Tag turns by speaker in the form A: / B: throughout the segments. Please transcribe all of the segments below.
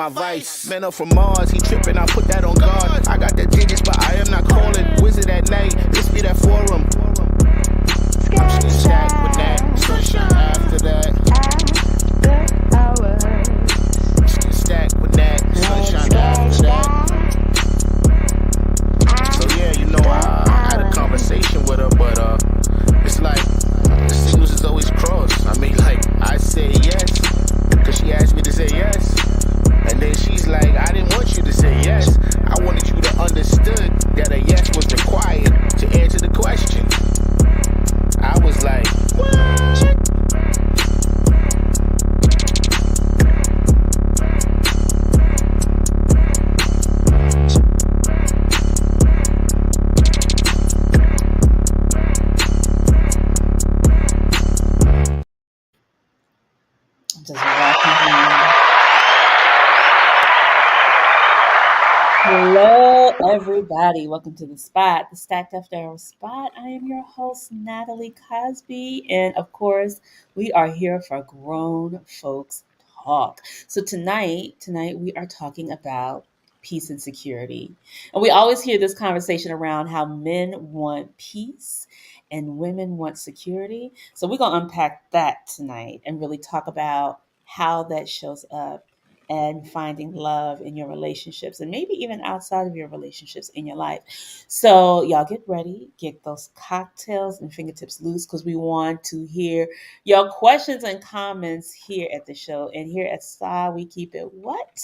A: my vice. Man up from Mars, he tripping, I put that on guard. I got the digits, but I am not calling. Wizard at night, this be that forum. I'm still stacked with that. Sunshine after that. Still stacked with that. Sunshine after that. So yeah, you know, I had a conversation with her, but it's like the signals is always crossed. I mean, like, I say yes, cause she asked me to say yes. And then she's like, I didn't want you to say yes. I wanted you to understood that a yes was required to answer the question. I was like, what?
B: Just walking. Hello, everybody. Welcome to the spot, the Stacked After Hours spot. I am your host, Natalie Cosby, and of course, we are here for grown folks talk. So tonight we are talking about peace and security, and we always hear this conversation around how men want peace and women want security. So we're gonna unpack that tonight and really talk about how that shows up and finding love in your relationships and maybe even outside of your relationships in your life. So, y'all get ready, get those cocktails and fingertips loose because we want to hear your questions and comments here at the show. And here at STAR, we keep it what?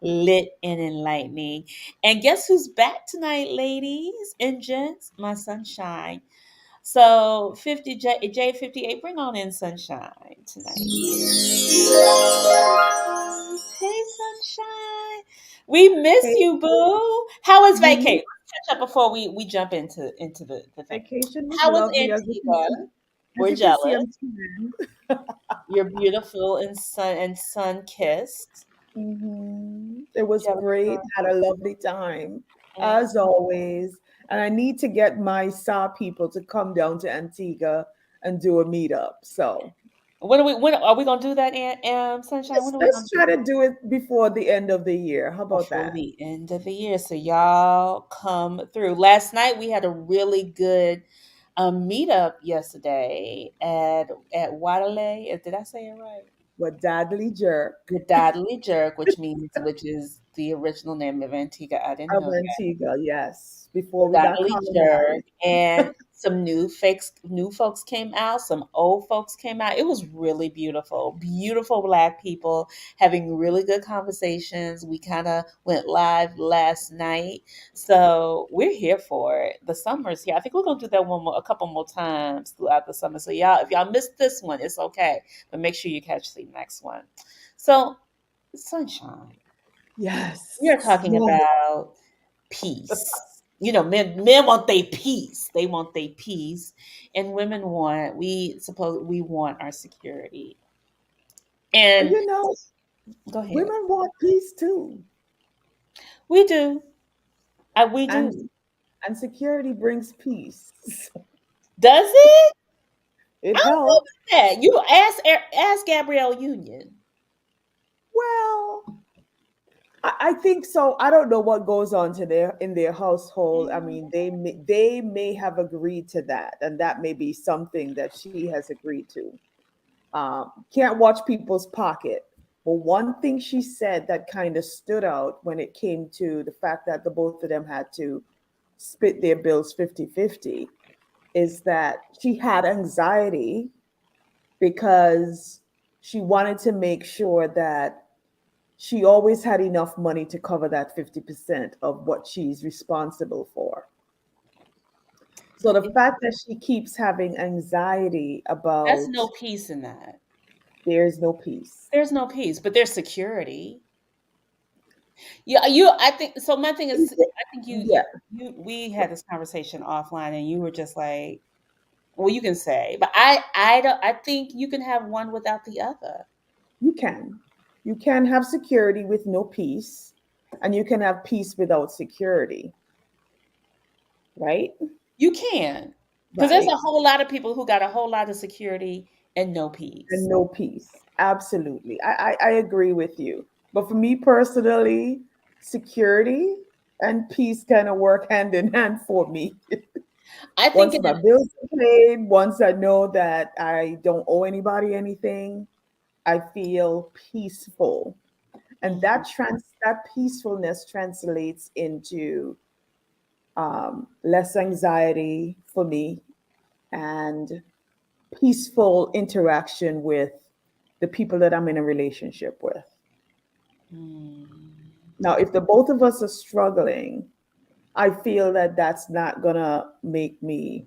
B: Lit and enlightening. And guess who's back tonight, ladies and gents? My sunshine. So 50 J58, bring on in sunshine tonight. Hey sunshine. We miss
C: Hey,
B: you, boo. How was
C: we
B: vacation? Let's catch up before we jump into the thing.
C: vacation was
B: How was
C: lovely.
B: Antigua?
C: As
B: We're
C: you can see,
B: jealous.
C: I'm tan.
B: You're beautiful and sun kissed.
C: It was
B: Jealous
C: great.
B: girl.
C: Had a lovely time,
B: Mm.
C: as always. And I need to get my SA people to come down to Antigua and do a meetup. So
B: When are we gonna do that, sunshine? When
C: let's
B: are we gonna
C: let's
B: do
C: try to do it before the end of the year. How about
B: before
C: that?
B: the end of the year? So y'all come through. Last night we had a really good meetup yesterday at Waterley. Did I say it right?
C: What Dadley Jerk
B: The Dudley Jerk, which is the original name of Antigua. I didn't
C: of
B: know that.
C: Antigua, yes.
B: The
C: Before we got
B: Dudley Jerk,
C: colonized.
B: and some new folks came out. Some old folks came out. It was really beautiful. Beautiful Black people having really good conversations. We kind of went live last night, so we're here for it. The summer's here. I think we're gonna do that a couple more times throughout the summer. So y'all, if y'all missed this one, it's okay, but make sure you catch the next one. So, sunshine. We are
C: Yes.
B: talking
C: Yes.
B: about peace. You know, men want their peace. They want their peace, and women want we want our security.
C: But
B: And go ahead.
C: women want peace too.
B: We do. We
C: And
B: do.
C: and security brings peace.
B: Does it?
C: It
B: I don't know
C: helps.
B: about that. You ask Gabrielle Union.
C: Well, I think so. I don't know what goes on to their in their household. I mean, they may have agreed to that, and that may be something that she has agreed to. Can't watch people's pocket. But one thing she said that kind of stood out when it came to the fact that the both of them had to split their bills 50-50 is that she had anxiety because she wanted to make sure that she always had enough money to cover that 50% of what she's responsible for. So the fact that she keeps having anxiety
B: That's
C: about
B: no peace in that.
C: there's no peace.
B: There's no peace, but there's security. Yeah, you. I think so. My thing is,
C: Is it?
B: I think
C: Yeah,
B: we had this conversation offline, and you were just like, well, you can say, but I don't. I think you can have one without the other.
C: you can. You can have security with no peace, and you can have peace without security, right?
B: You can, because there's
C: Right.
B: a whole lot of people who got a whole lot of security and no
C: And
B: peace.
C: no peace. Absolutely. I agree with you. But for me personally, security and peace kind of work hand in hand for me.
B: I think
C: Once
B: it
C: my bills are paid, once I know that I don't owe anybody anything, I feel peaceful. And
B: mhm,
C: that peacefulness translates into less anxiety for me and peaceful interaction with the people that I'm in a relationship with.
B: mm.
C: Now, if the both of us are struggling, I feel that that's not gonna make me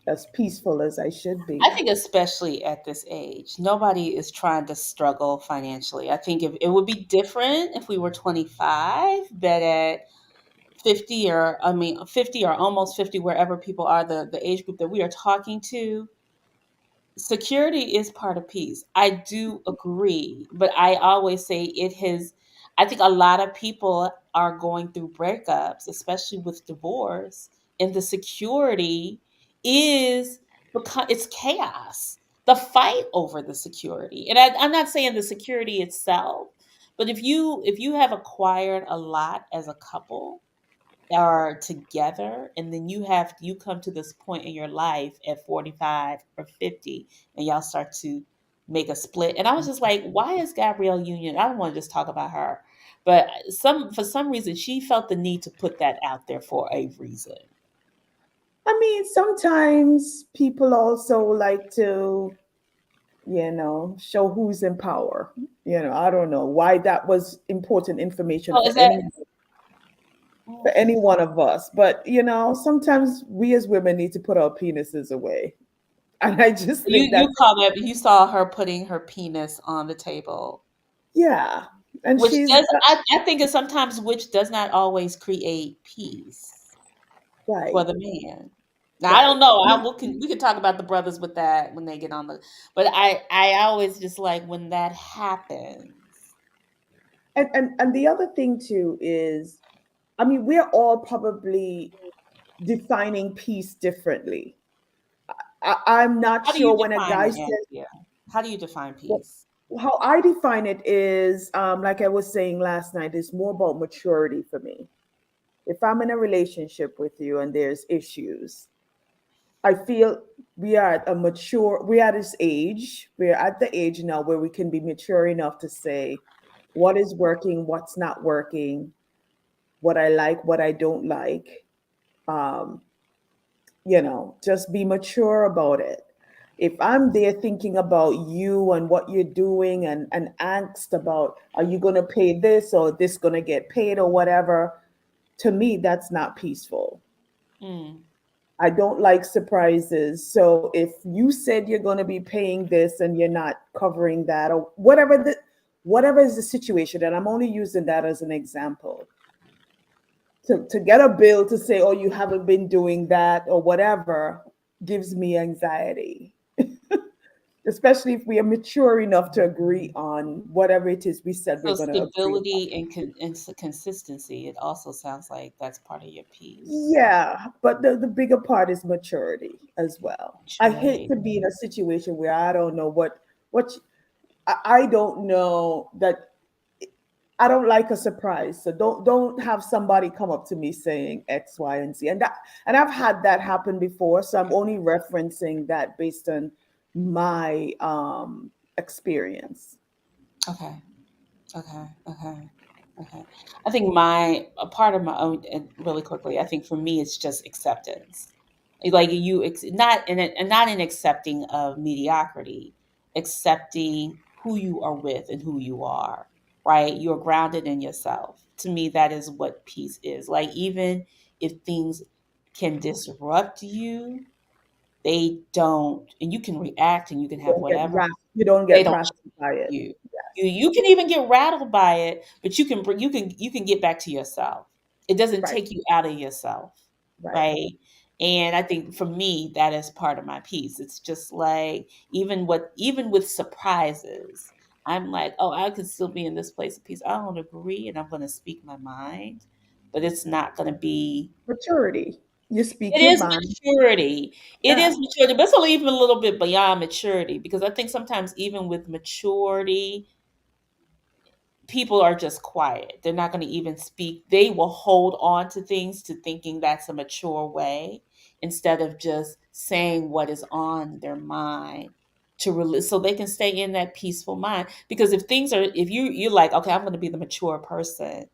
C: as peaceful as I should
B: I
C: be.
B: think especially at this age, nobody is trying to struggle financially. I think if it would be different if we were 25, but at 50 or I mean 50 or almost 50, wherever people are, the age group that we are talking to, security is part of peace. I do agree, but I always say it has. I think a lot of people are going through breakups, especially with divorce, and the security is because it's chaos. The fight over the security, and I'm not saying the security itself, but if you have acquired a lot as a couple, are together, and then you come to this point in your life at 45 or 50, and y'all start to make a split. And I was just like, why is Gabrielle Union, I don't want to just talk about her, but for some reason she felt the need to put that out there for a reason.
C: I mean, sometimes people also like to, show who's in power. I don't know why that was important information
B: Oh, is that
C: for any one of us, but sometimes we as women need to put our penises away. And I just think
B: you
C: that's
B: call that, you saw her putting her penis on the table,
C: yeah. And
B: which
C: she's
B: does, I think is sometimes, which does not always create peace for
C: right,
B: the man. Now I don't
C: right.
B: know. We can talk about the brothers with that when they get on the. But I always just like when that happens.
C: And the other thing too is, I mean, we're all probably defining peace differently. I'm not
B: How do
C: sure
B: you
C: when a
B: define
C: guy
B: it,
C: says,
B: Andrea? How do you define
C: well,
B: peace?
C: how I define it is, like I was saying last night, is more about maturity for me. If I'm in a relationship with you and there's issues, I feel we're at this age, we're at the age now where we can be mature enough to say what is working, what's not working, what I like, what I don't like. Um, just be mature about it. If I'm there thinking about you and what you're doing and angst about, are you going to pay this or this going to get paid or whatever, to me, that's not peaceful.
B: Mm.
C: I don't like surprises. So if you said you're going to be paying this and you're not covering that or whatever is the situation, and I'm only using that as an example, to get a bill to say, oh, you haven't been doing that or whatever, gives me anxiety, especially if we are mature enough to agree on whatever it is we said we're
B: So
C: going to agree on.
B: stability and consistency. It also sounds like that's part of your peace.
C: Yeah, but the bigger part is maturity as well. I hate
B: Maturity.
C: to be in a situation where I don't know what I don't know that I don't like a surprise. So don't have somebody come up to me saying X, Y, and Z. And I've had that happen before. So I'm only referencing that based on my experience.
B: Okay. Okay. Okay. Okay. I think my a part of my own, and really quickly, I think for me it's just acceptance. Like not in and not in accepting of mediocrity, accepting who you are with and who you are, right? You're grounded in yourself. To me, that is what peace is. Like even if things can disrupt you, they don't, and you can react and you can
C: You
B: have
C: don't get
B: whatever,
C: wrapped. You don't
B: they
C: get
B: don't
C: rattled by it.
B: you.
C: Yes.
B: You can even get rattled by it, but you can get back to yourself. It doesn't
C: Right.
B: take you out of yourself,
C: Right.
B: right? And I think for me that is part of my peace. It's just like even with surprises, I'm like, oh, I could still be in this place of peace. I don't agree, and I'm going to speak my mind, but it's not going to be.
C: Maturity. You speak
B: It
C: your
B: is
C: mind.
B: maturity. It
C: Yeah.
B: is maturity, but it's only even a little bit beyond maturity because I think sometimes even with maturity, people are just quiet. They're not going to even speak. They will hold on to things to thinking that's a mature way instead of just saying what is on their mind to release so they can stay in that peaceful mind. Because if you're like, okay, I'm going to be the mature person,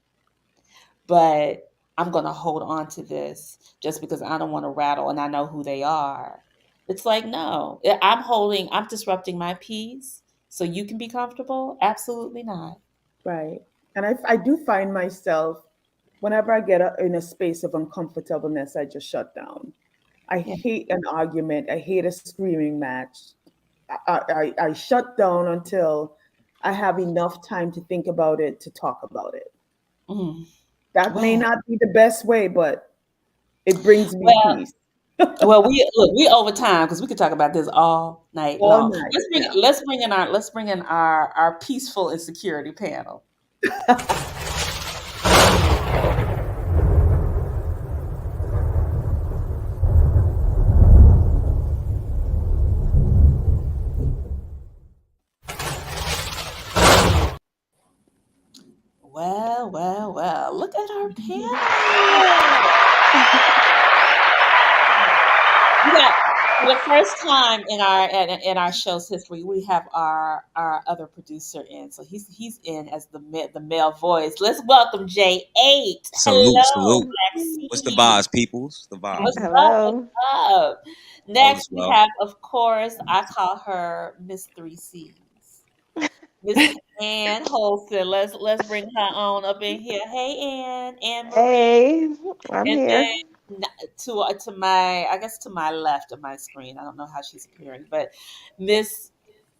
B: but I'm going to hold on to this just because I don't want to rattle and I know who they are. It's like, no, I'm disrupting my peace so you can be comfortable. Absolutely not.
C: Right. And I do find myself, whenever I get in a space of uncomfortableness, I just shut down. I
B: Yeah.
C: hate an argument. I hate a screaming match. I shut down until I have enough time to think about it, to talk about it.
B: Mm.
C: That may
B: Well,
C: not be the best way, but it brings me
B: well,
C: peace
B: we over time because we could talk about this all night
C: all
B: long.
C: night. Yeah.
B: Let's bring in our peaceful insecurity panel. Well, well, well. Look at our panel. We got for the first time in our show's history, we have our other producer in. So he's in as the male voice. Let's welcome J8.
D: Salute,
B: Hello,
D: salute.
B: Black
D: What's the
B: Seed.
D: vibes, peoples? The
B: What's
D: vibes.
B: up? What's
E: Hello.
B: up?
D: All
B: Next
D: is
B: we
D: well.
B: have, of course, I call her Miss Three C's. Miss Ann Holson. Let's bring her on up in here. Hey Ann Marie.
E: Hey, I'm
B: And
E: here.
B: then to my, I guess to my left of my screen, I don't know how she's appearing, but Miss,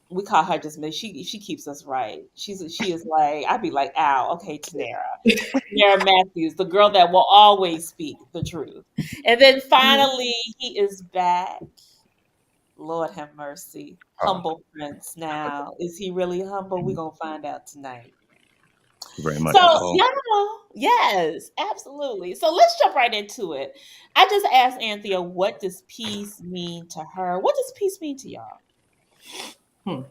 B: we call her just Miss. She keeps us right. She is like, I'd be like, ow, okay, Tanera Matthews, the girl that will always speak the truth. And then finally, he is back. Lord have mercy,
D: Oh,
B: humble prince. Now, is he really humble? We're gonna find out tonight.
D: very much
B: So,
D: so.
B: yeah, yes, absolutely. So let's jump right into it. I just asked Anthea, what does peace mean to her? What does peace mean to y'all?
F: Hmm.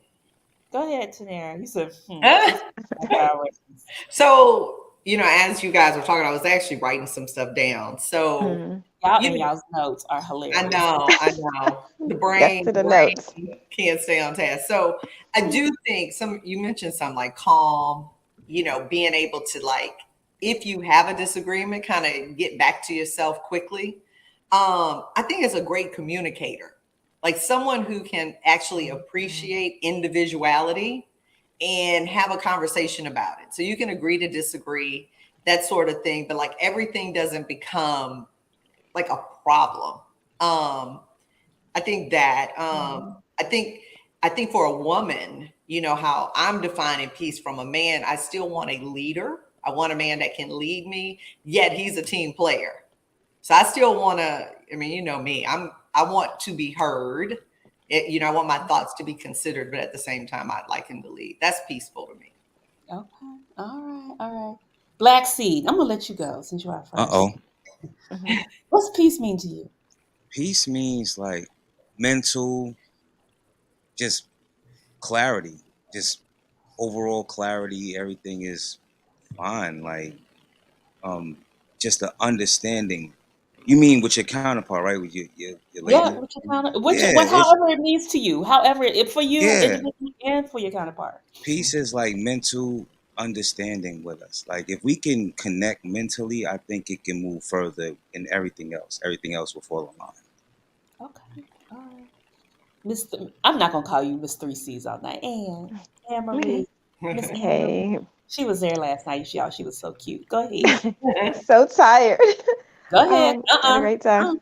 B: Go ahead, Tanera. You said,
F: Uh,
B: this is outrageous.
F: so, as you guys were talking, I was actually writing some stuff down. So,
E: Mm.
B: Y'all and
F: you know,
B: y'all's notes are
F: I
B: hilarious.
F: know, I know. The
E: Get to
F: brain,
E: the notes.
F: can't stay on task. So, I do think you mentioned something like calm, being able to, like, if you have a disagreement, kind of get back to yourself quickly. I think it's a great communicator, like someone who can actually appreciate individuality and have a conversation about it. So you can agree to disagree, that sort of thing, but like everything doesn't become like a problem. I think that I think for a woman, how I'm defining peace from a man, I still want a leader. I want a man that can lead me, yet he's a team player. So I still want to, I mean, you know me, I want to be heard. I want my thoughts to be considered, but at the same time, I'd like him to lead. That's peaceful to me.
B: Okay. All right. Black Seed, I'm gonna let you go since you are
D: Uh-oh.
B: first.
E: Mhm.
B: What's peace mean to you?
D: Peace means like mental, just clarity, just overall clarity. Everything is fine. Like, um, just the understanding. You mean with your counterpart, right? With your
B: Yeah,
D: lady?
B: what
D: Yeah, it's
B: however it means to you, however it for you
D: yeah.
B: individually and for your counterpart.
D: Peace is like mental understanding with us. Like if we can connect mentally, I think it can move further in everything else. Everything else will fall in line.
B: Okay. All right. I'm not gonna call you Miss Three C's all night. Anne Marie. Miss Anne Marie.
E: Hey,
B: She was there last night, y'all. She was so cute. Go ahead.
E: so tired.
B: Go ahead.
E: Had a great time.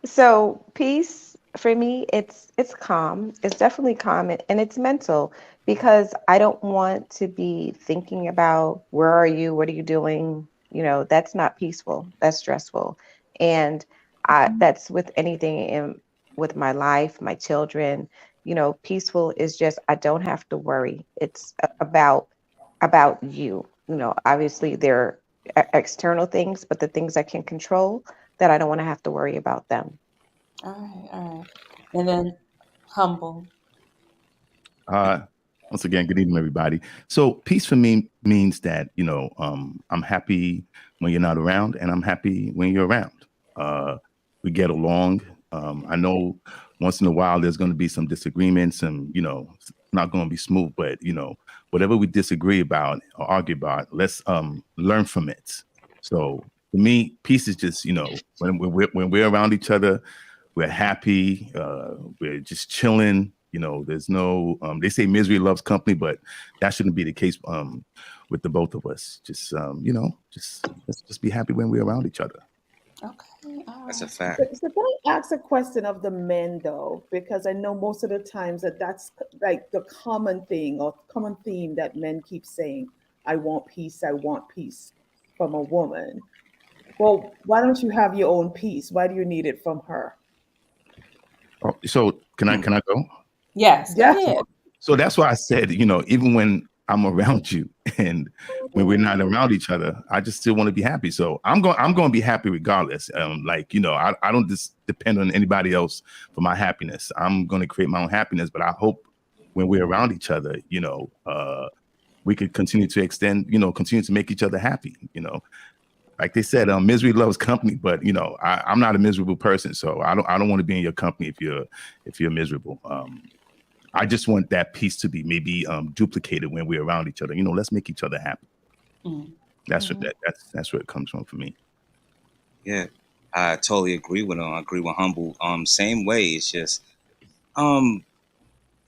E: So peace for me, it's calm. It's definitely calm and it's mental because I don't want to be thinking about where are you, what are you doing? That's not peaceful. That's stressful. And that's with anything in with my life, my children. Peaceful is just I don't have to worry. It's about you. Obviously there are external things, but the things I can control that I don't want to have to worry about them.
B: All right. And then humble.
G: Uh, Once again, good evening, everybody. So peace for me means that, I'm happy when you're not around and I'm happy when you're around. Uh, we get along. I know once in a while there's going to be some disagreements and, it's not going to be smooth, but, whatever we disagree about or argue about, let's learn from it. So for me, peace is just, when we're around each other, we're happy. We're just chilling. There's no. They say misery loves company, but that shouldn't be the case with the both of us. Just just let's just be happy when we're around each other.
B: Okay, all
D: That's a
B: right.
D: fact.
C: So can I ask a question of the men though? Because I know most of the times that's like the common thing or common theme that men keep saying, I want peace from a woman. Well, why don't you have your own peace? Why do you need it from her?
G: Oh, so can I go?
B: Yes, go
C: Yes.
B: ahead.
G: So that's why I said, even when I'm around you and when we're not around each other, I just still want to be happy. So I'm going to be happy regardless. I don't just depend on anybody else for my happiness. I'm going to create my own happiness, but I hope when we're around each other, we could continue to continue to make each other happy. Like they said, misery loves company, but I'm not a miserable person, so I don't want to be in your company if you're miserable. I just want that piece to be maybe duplicated when we're around each other. Let's make each other happy.
B: Mm.
G: That's what that's where it comes from for me.
D: Yeah, I totally agree with him. I agree with Humble. Same way. Um,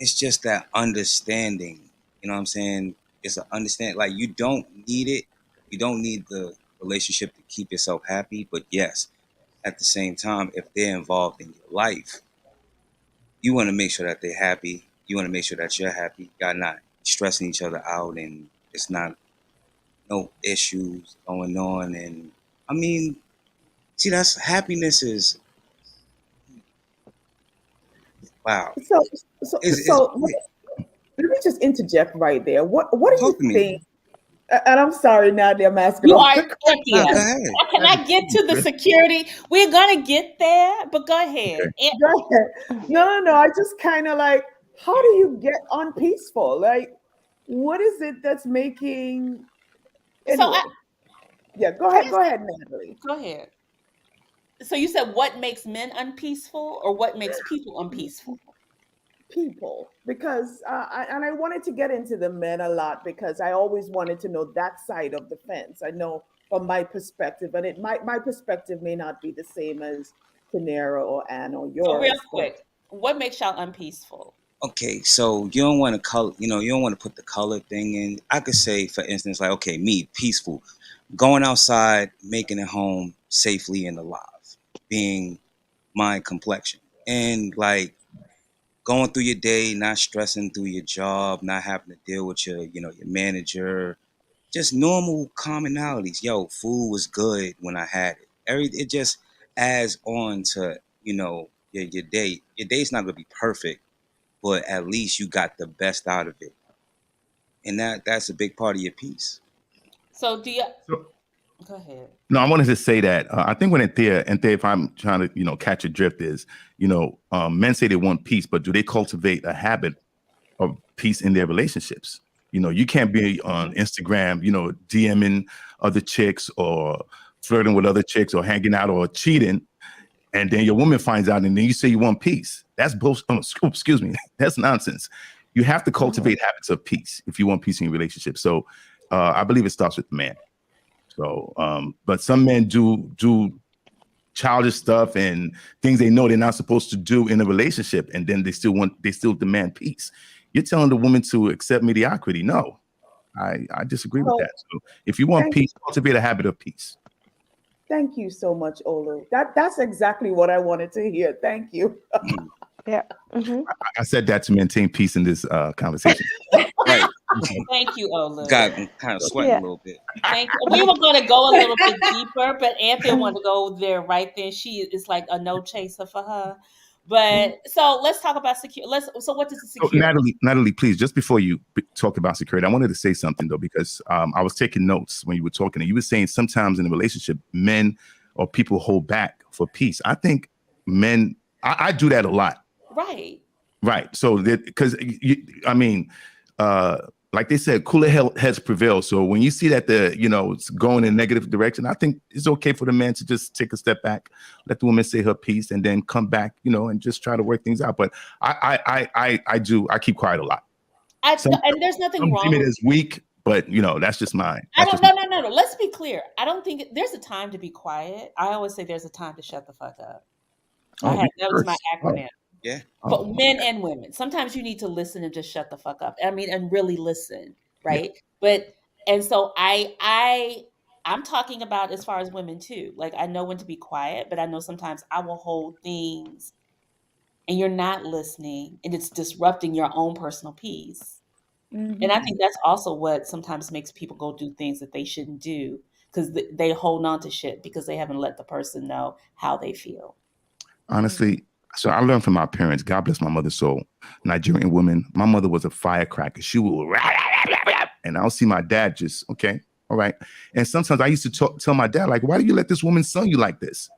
D: it's just that understanding. You know what I'm saying? It's an understand. Like you don't need it. You don't need the relationship to keep yourself happy. But yes, at the same time, if they're involved in your life, you want to make sure that they're happy. You want to make sure that you're happy. Y'all not stressing each other out, and it's not no issues going on. And I mean, see, that's happiness is wow.
C: So so
D: Is
C: so let me just interject right there. What do
D: talk to
C: you
D: me.
C: think? And I'm sorry, Nadia, I'm asking
B: You
C: all
B: are
C: the questions.
D: No, go
B: Cynthia.
D: ahead.
B: Can I get to the security? We're gonna get there, but go ahead.
G: Okay.
C: Go ahead. No. I just kind of like, how do you get unpeaceful? Like, what is it that's making?
B: So I,
C: Anyway, yeah. Go
B: can
C: ahead.
B: I
C: Go
B: say,
C: ahead, Natalie.
B: go ahead. So you said what makes men unpeaceful or what makes people unpeaceful?
C: People, because I wanted to get into the men a lot because I always wanted to know that side of the fence. I know from my perspective, and my perspective may not be the same as Tanera or Ann or
B: So real
C: yours, but
B: quick, what makes y'all unpeaceful?
D: Okay, so you don't want to color, you don't want to put the color thing in. I could say, for instance, like, okay, me, peaceful, going outside, making it home safely and alive, being my complexion, and like going through your day, not stressing through your job, not having to deal with your manager, just normal commonalities. Yo, food was good when I had it. It just adds on to your day. Your day's not gonna be perfect, but at least you got the best out of it, and that's a big part of your piece.
B: So do you
G: So,
B: go ahead?
G: no, I wanted to say that I think when Anthea, if I'm trying to catch a drift is men say they want peace, but do they cultivate a habit of peace in their relationships? You can't be on Instagram, DMing other chicks or flirting with other chicks or hanging out or cheating, and then your woman finds out, and then you say you want peace. That's bullshit. Oh, excuse me, that's nonsense. You have to cultivate habits of peace if you want peace in your relationship. So I believe it starts with the man. So, but some men do childish stuff and things they know they're not supposed to do in a relationship, and then they still demand peace. You're telling the woman to accept mediocrity. No, I disagree with
C: so
G: that. So if you want
C: thank
G: peace, cultivate a habit of peace.
C: thank you so much, Olu. That's exactly what I wanted to hear. Thank you.
D: Mm,
E: Yeah.
G: I said that to maintain peace in this conversation.
D: right.
B: Thank you, Ola.
D: Got kind of sweating a
E: Yeah.
D: little bit.
B: Thank you. We were going to go a little bit deeper, but Anthea wanted to go there right then. She is like a no chaser for her. But so let's talk about security. So what does the
G: So
B: security?
G: Natalie, please, just before you talk about security, I wanted to say something though, because I was taking notes when you were talking, and you were saying sometimes in a relationship, men or people hold back for peace. I think men, I do that a lot.
B: Right.
G: Right. So that because I mean, like they said, cooler heads prevail. So when you see that it's going in a negative direction, I think it's okay for the man to just take a step back, let the woman say her piece, and then come back, and just try to work things out. But I keep quiet a lot.
B: And there's nothing wrong
G: with it
B: with
G: as weak, but that's just mine.
B: No. Let's be clear. I don't think there's a time to be quiet. I always say there's a time to shut the fuck up. That was my acronym.
D: Yeah.
B: But men and women, sometimes you need to listen and just shut the fuck up. I mean, and really listen, right? Yeah. And so I'm talking about as far as women too. Like, I know when to be quiet, but I know sometimes I will hold things and you're not listening and it's disrupting your own personal peace. Mm-hmm. And I think that's also what sometimes makes people go do things that they shouldn't do, because they hold on to shit because they haven't let the person know how they feel.
G: Honestly, so I learned from my parents, God bless my mother's soul, Nigerian woman. My mother was a firecracker. She would, and I'll see my dad just, okay, all right. And sometimes I used to tell my dad, like, why do you let this woman son you like this?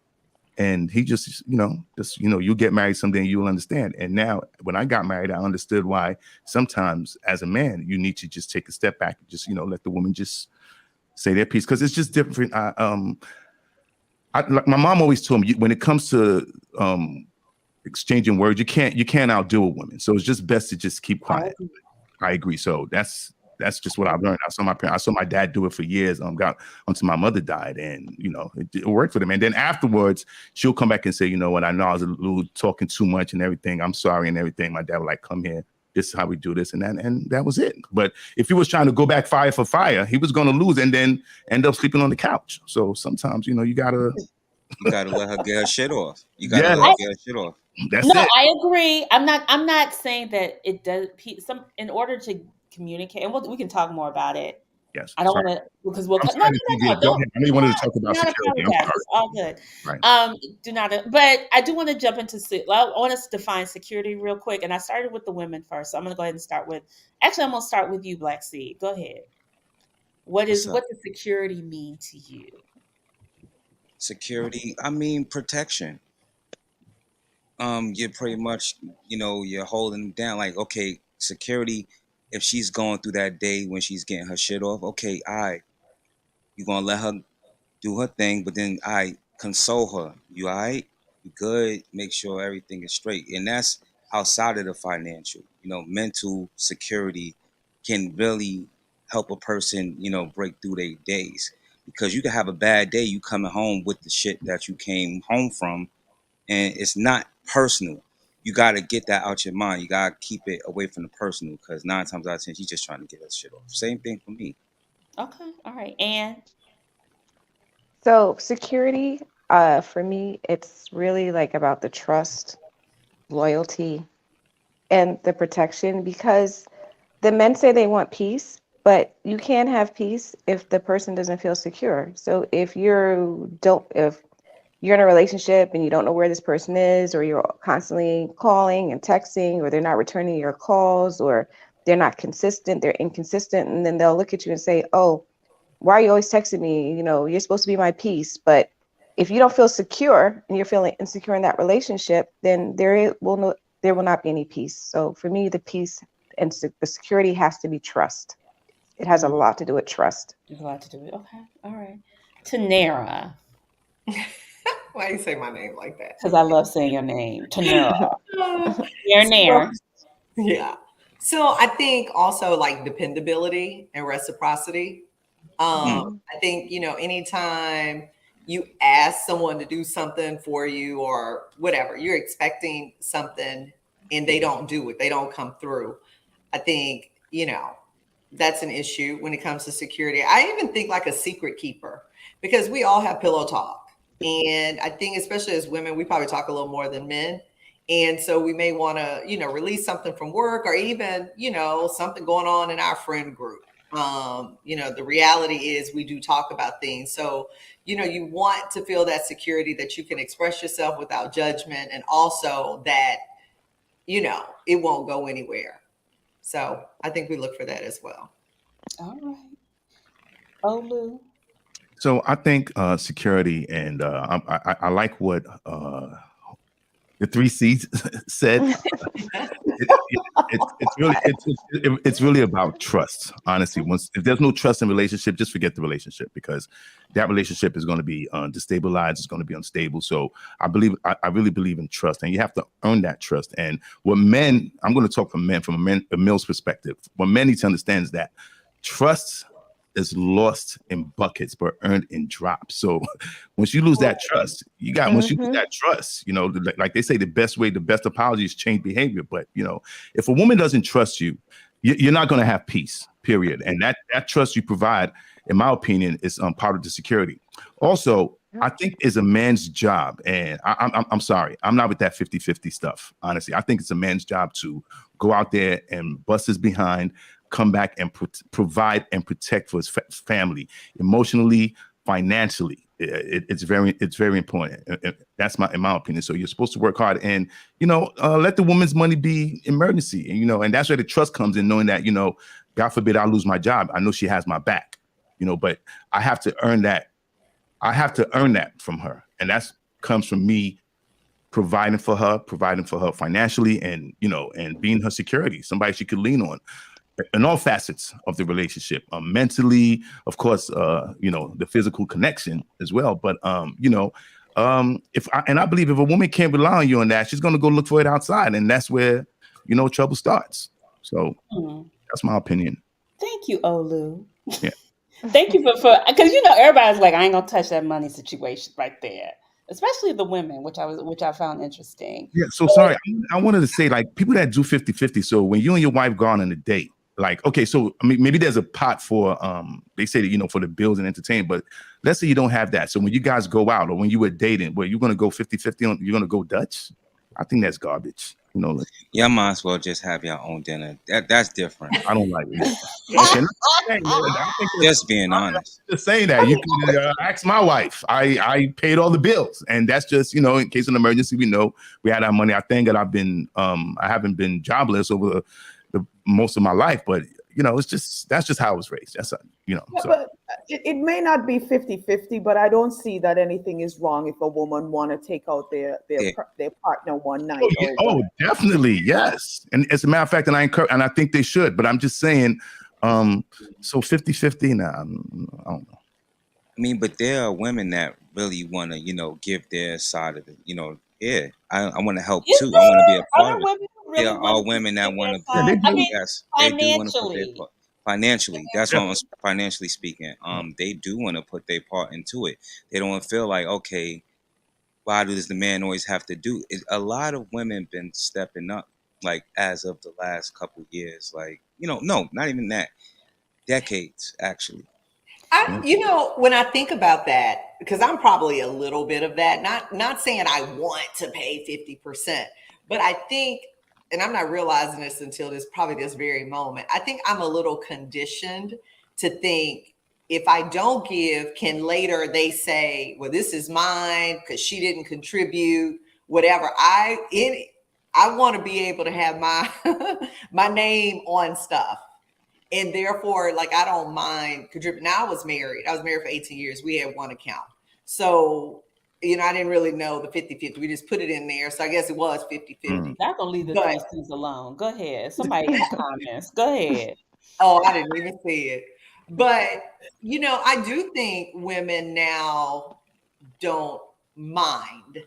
G: And he just, you get married someday and you'll understand. And now when I got married, I understood why sometimes as a man, you need to just take a step back and just, let the woman just say their piece. Cause it's just different. Like my mom always told me, when it comes to exchanging words, you can't outdo a woman. So it's just best to just keep quiet. I agree. So that's just what I've learned. I saw my dad do it for years. Got until my mother died, and it worked for them. And then afterwards, she'll come back and say, you know what, I know I was a little talking too much and everything. I'm sorry and everything. My dad would like, come here. This is how we do this, and that was it. But if he was trying to go back fire for fire, he was going to lose and then end up sleeping on the couch. So sometimes, you gotta
D: let her get her shit off. You gotta let her get her shit off.
B: That's it. I agree. I'm not saying that it does. In order to communicate, and we can talk more about it.
G: Yes.
B: I don't want to, because we'll.
G: No. I know you wanted to talk about security.
B: It's all good.
G: Right.
B: Do not. But I do want to jump into. I want us to define security real quick, and I started with the women first, so I'm going to go ahead and start with. Actually, I'm going to start with you, Black Seed. Go ahead. What does security mean to you?
D: Security, I mean protection. You're pretty much, you're holding them down. Like, okay, security. If she's going through that day when she's getting her shit off, okay, you're gonna let her do her thing, but then console her. You all right? You good? Make sure everything is straight. And that's outside of the financial. Mental security can really help a person, break through their days. Because you can have a bad day, you coming home with the shit that you came home from, and it's not personal. You got to get that out your mind. You got to keep it away from the personal, because 9 times out of 10, she's just trying to get that shit off. Same thing for me.
B: Okay. All right. And
E: so security, for me, it's really like about the trust, loyalty, and the protection, because the men say they want peace, but you can't have peace if the person doesn't feel secure. So if you're in a relationship and you don't know where this person is, or you're constantly calling and texting, or they're not returning your calls, or they're not consistent, they're inconsistent, and then they'll look at you and say, oh, why are you always texting me? You're supposed to be my peace. But if you don't feel secure and you're feeling insecure in that relationship, then there will not be any peace. So for me, the peace and the security has to be trust. It has a lot to do with trust.
B: There's a lot to do with. Okay. All right. Tanera.
F: Why you say my name like that?
B: Because I love saying your name, Tanera. Nair.
F: Yeah. So I think also like dependability and reciprocity. I think, anytime you ask someone to do something for you or whatever, you're expecting something and they don't do it, they don't come through. I think, that's an issue when it comes to security. I even think like a secret keeper, because we all have pillow talk. And I think especially as women, we probably talk a little more than men. And so we may want to, release something from work, or even, something going on in our friend group. The reality is we do talk about things. So, you want to feel that security that you can express yourself without judgment, and also that, it won't go anywhere. So I think we look for that as well.
B: All right. Olu.
G: So I think security, and I like what the 3 C's said. It's it's really about trust. Honestly, if there's no trust in relationship, just forget the relationship, because that relationship is going to be destabilized. It's going to be unstable. So I really believe in trust, and you have to earn that trust. And what men, I'm going to talk from a male's perspective. What men need to understand is that trust is lost in buckets but earned in drops. So once you lose that trust, once you lose that trust, like they say, the best apology is change behavior. But if a woman doesn't trust you, you're not going to have peace, period. And that trust you provide, in my opinion, is part of the security. Also, I think it's a man's job, and I'm sorry, I'm not with that 50-50 stuff. Honestly, I think it's a man's job to go out there and bust his behind, come back and provide and protect for his family, emotionally, financially. It's very important. That's in my opinion. So you're supposed to work hard, and let the woman's money be emergency, and that's where the trust comes in, knowing that God forbid I lose my job, I know she has my back, but I have to earn that. I have to earn that from her, and that comes from me providing for her financially, and and being her security, somebody she could lean on in all facets of the relationship, mentally, of course, the physical connection as well. But I believe if a woman can't rely on you on that, she's going to go look for it outside, and that's where trouble starts. So that's my opinion.
B: Thank you, Olu.
G: Yeah.
B: Thank you for because everybody's like, I ain't gonna touch that money situation right there, especially the women, which I found interesting.
G: Yeah. So sorry, I wanted to say, like, people that do 50-50. So when you and your wife go on a date, like, okay, so I mean, maybe there's a pot for they say that for the bills and entertainment, but let's say you don't have that. So when you guys go out, or when you were dating, where you're gonna go 50-50 on, you're gonna go Dutch? I think that's garbage.
D: Y'all might as well just have your own dinner. That's different.
G: I don't like it.
D: Just being honest.
G: Just saying that. You can ask my wife. I paid all the bills, and that's just in case of an emergency. We know we had our money. I think that I haven't been jobless over the most of my life, but that's just how I was raised. That's
C: Yeah, but it may not be 50-50, but I don't see that anything is wrong if a woman want to take out their partner one night.
G: Oh, definitely, yes. And as a matter of fact, and I think they should. But I'm just saying, so 50-50, nah, I don't know.
D: I mean, but there are women that really want to, give their side of it. Yeah, I want to help too. I want to be a part of it. There are women that want to. Yes, they do want to put their part. Financially, that's what I'm financially speaking. They do want to put their part into it. They don't feel like, okay, why does the man always have to do it? A lot of women been stepping up, like, as of the last couple years, like, no, not even that, decades actually.
F: When I think about that, because I'm probably a little bit of that, not saying I want to pay 50%, but I think, and I'm not realizing this until this very moment, I think I'm a little conditioned to think if I don't give, can later they say, well, this is mine because she didn't contribute, whatever. I want to be able to have my my name on stuff. And therefore, like, I don't mind contributing. Now, I was married for 18 years. We had one account. So, I didn't really know the 50-50. We just put it in there. So I guess it was 50-50.
B: Not gonna leave the 3 C's alone. Go ahead. Somebody in the comments. Go ahead.
F: Oh, I didn't even see it. But, I do think women now don't mind.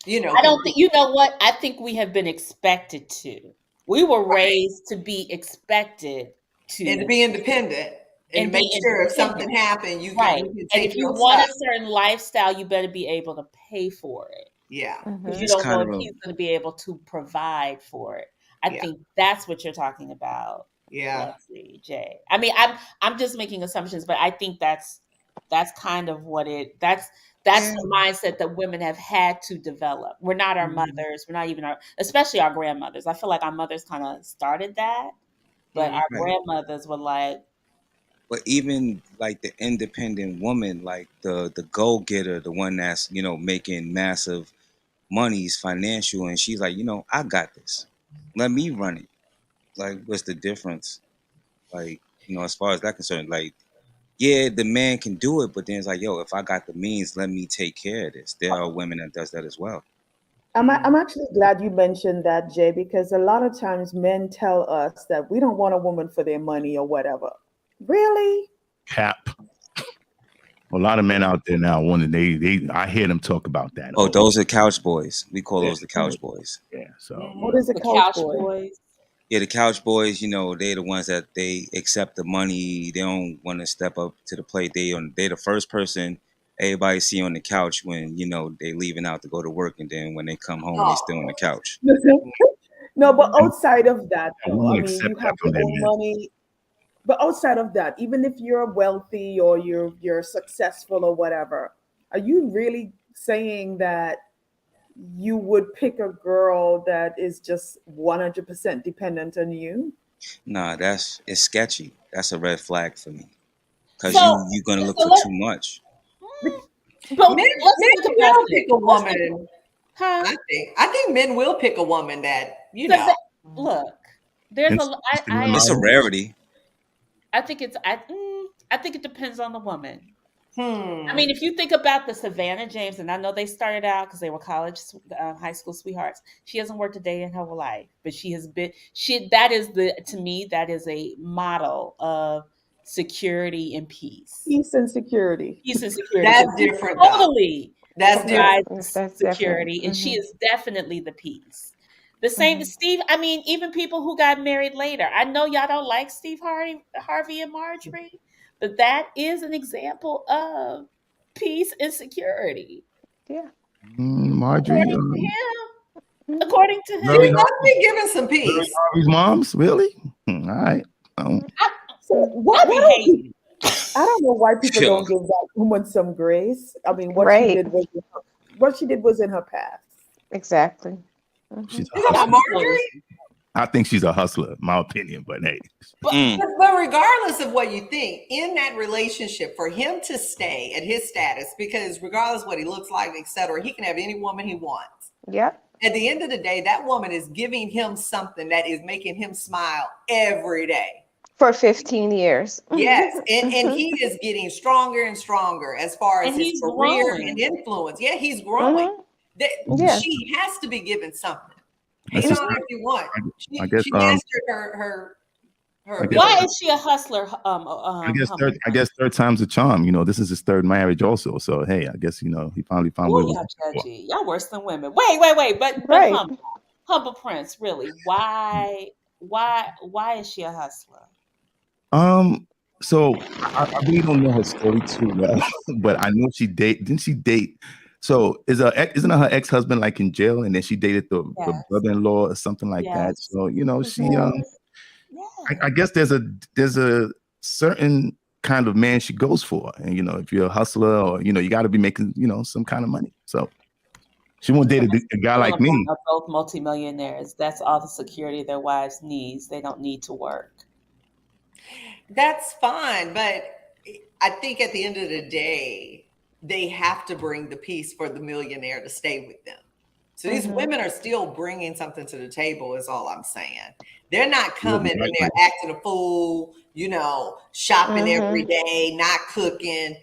B: I don't think, what? I think we have been expected to. We were raised to be expected to.
F: And to be independent. And make sure if something happened, you can take
B: and if you want a certain lifestyle, you better be able to pay for it.
F: Yeah.
B: Because you don't know if he's going to be able to provide for it. I think that's what you're talking about.
F: Yeah.
B: Leslie, Jay. I mean, I'm just making assumptions, but I think that's kind of what that's the mindset that women have had to develop. We're not our mothers. We're not even especially our grandmothers. I feel like our mothers kind of started that, but our grandmothers were like.
D: But even like the independent woman, like the go-getter, the one that's, making massive monies, financial, and she's like, I got this. Let me run it. Like, what's the difference? Like, as far as that concerned, like, yeah, the man can do it, but then it's like, yo, if I got the means, let me take care of this. There are women that does that as well.
C: I'm actually glad you mentioned that, Jay, because a lot of times men tell us that we don't want a woman for their money or whatever. Really?
G: Cap. A lot of men out there now wanting I hear them talk about that.
D: Oh, those are couch boys. We call
G: yeah,
D: those the couch boys.
G: yeah. So
C: What is a
B: The
C: couch
B: couch
C: boy?
B: boys.
D: Yeah, the couch boys, they're the ones that they accept the money. They don't want to step up to the plate. They the first person everybody see on the couch when, they leaving out to go to work, and then when they come home, they still on the
F: Oh,
D: couch.
C: No, but
B: Mhm.
C: outside of that,
G: I
C: though, I
G: won't
C: mean,
G: accept
C: you
G: that
C: have
G: from
C: your
G: them
C: own
G: men.
C: money. But outside of that, even if you're wealthy or you're successful or whatever, are you really saying that you would pick a girl that is just 100% dependent on you?
D: Nah, it's sketchy. That's a red flag for me. Cause
B: So,
D: you're gonna look
B: so
D: for
B: let,
D: too much.
C: Bec-
B: but
F: men,
B: let's
F: men
B: think about
F: will
B: this.
F: pick a
B: Let's think,
F: woman.
B: huh?
F: I think men will pick a woman that
B: So that, look, there's a.
G: Instagram
B: I
D: It's a
G: model.
B: agree.
D: rarity.
B: I think it depends on the woman. I
F: Hmm.
B: mean, if you think about the Savannah James, and I know they started out because they were high school sweethearts. She hasn't worked a day in her life, but she has been. That is to me, that is a model of security and peace.
C: Peace and security.
B: Peace and security,
F: That's
B: because she
F: different, though.
B: totally
F: That's
B: provides
F: different.
E: That's different.
B: security, and she is definitely the peace. The same as Steve. I mean, even people who got married later. I know y'all don't like Harvey and Marjorie, but that is an example of peace and security.
E: Yeah.
G: Marjorie,
B: According to him.
E: Mhm.
B: According to
F: She
G: Larry,
B: him.
F: must be giving some
G: Larry
F: peace.
G: Harvey's moms, really? All right.
B: I,
C: So
B: I
C: why
B: be
C: don't people?
B: hating.
C: I don't know why people
D: Yo,
C: don't give that woman some grace. I mean,
E: Right.
C: what she did was in her past.
E: Exactly.
G: She's a
F: You talking
B: Y'all
F: about
G: hustler.
B: be so
F: Marjorie?
G: I think she's a hustler, my opinion. But hey,
B: but
D: mm,
F: But regardless of what you think, in that relationship, for him to stay at his status, because regardless what he looks like, etc., he can have any woman he wants.
E: Yep.
F: At the end of the day, that woman is giving him something that is making him smile every day.
E: For 15 years.
F: Yes, and
E: Mhm.
F: he is getting stronger and stronger as far as
B: and
F: his
B: he's
F: career and
B: growing.
F: influence. Yeah, he's growing.
E: Mhm.
F: That
E: Yeah.
F: she has to be given something.
G: that's
F: Hate
G: just,
F: on her if you want.
G: I
F: She
G: guess,
F: she mastered her
G: I guess,
B: Why
F: ability.
B: is she a hustler? Humble
G: I
B: Prince?
G: guess third time's a charm. This is his third marriage, also. So hey, I guess he finally found what
B: Oh,
G: he was
B: y'all
G: looking for.
B: judgy. Y'all worse than women. Wait. But
E: Right.
B: Humble Prince, really? Why is she a hustler?
G: So I really don't know her story too well, but I know didn't she date? So isn't her ex-husband like in jail, and then she dated the
B: Yes.
G: brother-in-law or something like that?
B: Yes.
G: So she
B: Yes.
G: I
B: Yes.
G: guess there's a certain kind of man she goes for, and if you're a hustler or you got to be making some kind of money. So she won't date a guy
B: Some of
G: like
B: them
G: me.
B: are both multimillionaires. That's all the security their wives needs. They don't need to work.
F: That's fine, but I think at the end of the day, they have to bring the peace for the millionaire to stay with them. So these
E: Mhm.
F: women are still bringing something to the table, is all I'm saying. They're not
G: You would be
F: coming and
G: right,
F: they're
G: but
F: acting a fool, shopping every
E: Mhm.
F: day, not cooking.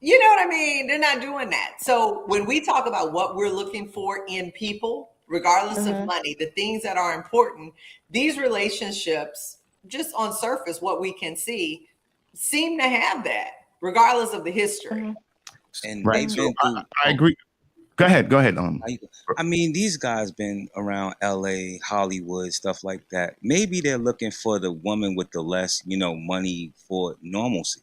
F: You know what I mean? They're not doing that. So when we talk about what we're looking for in people, regardless of
E: Mhm.
F: money, the things that are important, these relationships, just on surface, what we can see, seem to have that, regardless of the history.
E: Mhm.
D: and
G: right.
D: they've
E: Mhm.
G: So
D: been through.
G: I
D: Oh,
G: agree. Go ahead. Go ahead.
D: how you- I mean, these guys been around LA, Hollywood, stuff like that. Maybe they're looking for the woman with the less, money for normalcy.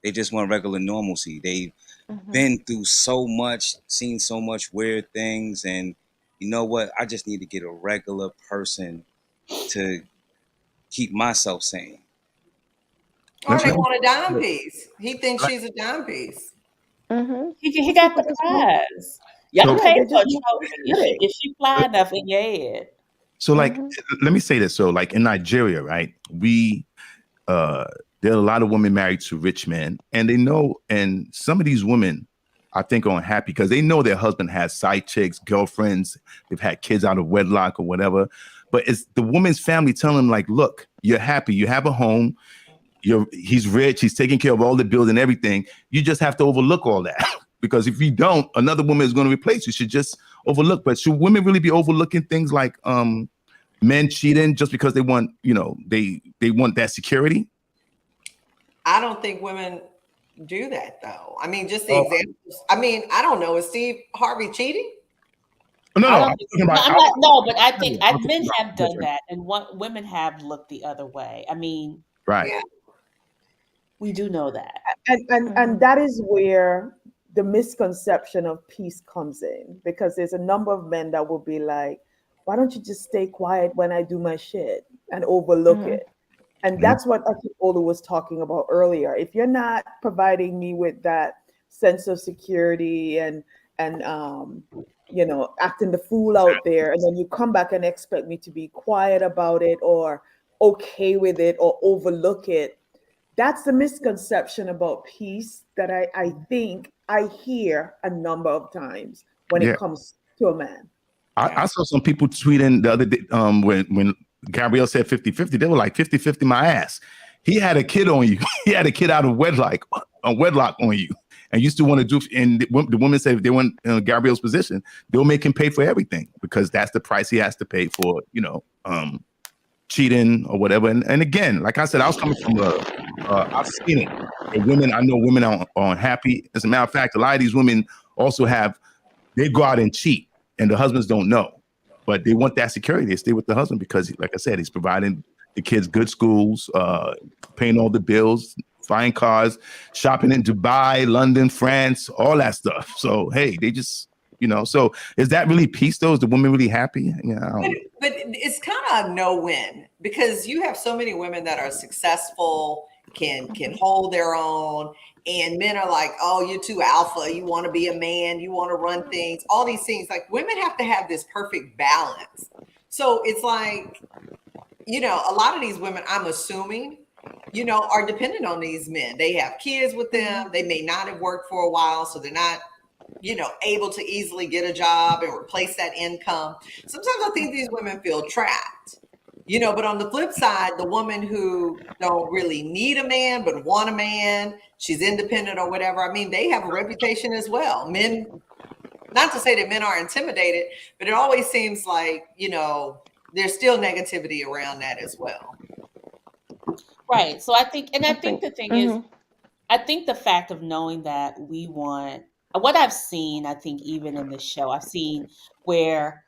D: They just want regular normalcy. They've
E: Mhm.
D: been through so much, seen so much weird things, and you know what? I just need to get a regular person to keep myself sane.
F: Or they
G: let me
F: want a dime piece. He thinks she's a dime piece.
E: Mhm.
B: He
C: Some
B: got
C: people
B: the
C: just want,
B: prize. Y'all
G: so
C: yeah,
B: pay
C: they
B: for
C: just
B: a
C: want
B: trophy
C: aesthetic.
B: if she fly enough in your head.
G: so like
E: Mhm.
G: let me say this. So like in Nigeria, right? We uh there are a lot of women married to rich men, and they know, and some of these women I think are unhappy because they know their husband has side chicks, girlfriends, they've had kids out of wedlock or whatever. But it's the woman's family telling them, like, look, you're happy, you have a home, he's rich, he's taking care of all the bills and everything. You just have to overlook all that. because if you don't, another woman is going to replace you. Should just overlook. But should women really be overlooking things like men cheating just because they want, they want that security?
F: I don't think women do that though. I mean, just the examples. I mean, I don't know. Is Steve Harvey cheating?
G: No,
B: I
G: no,
B: don't
G: I'm
B: think,
G: talking
B: no,
G: about.
B: I'm not, no, but I think
G: I'm talking
B: men
G: about
B: have done
G: different.
B: that, and women have looked the other way. I mean,
G: Right.
F: Yeah.
B: we do know that.
C: And that is where the misconception of peace comes in, because there's a number of men that will be like, why don't you just stay quiet when I do my shit and overlook it? And that's what I think Olu was talking about earlier. If you're not providing me with that sense of security and acting the fool out there, and then you come back and expect me to be quiet about it or okay with it or overlook it, that's the misconception about peace that I think I hear a number of times when it comes to a man.
G: I saw some people tweeting the other day when Gabrielle said 50-50, they were like 50-50 my ass. He had a kid on you. He had a kid out of wedlock on you. And you still want to do, and the woman said if they want Gabrielle's position, they'll make him pay for everything because that's the price he has to pay for, cheating or whatever. And again, like I said, I was coming from I've seen it. I know women are unhappy. As a matter of fact, a lot of these women also they go out and cheat and the husbands don't know, but they want that security. They stay with the husband because, like I said, he's providing the kids good schools, paying all the bills, flying cars, shopping in Dubai, London, France, all that stuff. So, hey, they just, so is that really peace though? Is the woman really happy? Yeah,
F: but it's kind of no win, because you have so many women that are successful, can hold their own, and men are like, oh, you're too alpha, you want to be a man, you want to run things, all these things. Like, women have to have this perfect balance. So it's like, a lot of these women, I'm assuming, are dependent on these men. They have kids with them. They may not have worked for a while, so they're not able to easily get a job and replace that income. Sometimes I think these women feel trapped, but on the flip side, the woman who don't really need a man, but want a man, she's independent or whatever. I mean, they have a reputation as well. Men, not to say that men are intimidated, but it always seems like, there's still negativity around that as well.
B: Right. So I think the thing is, I think the fact of knowing that we want, what I've seen, I think even in the show, I've seen where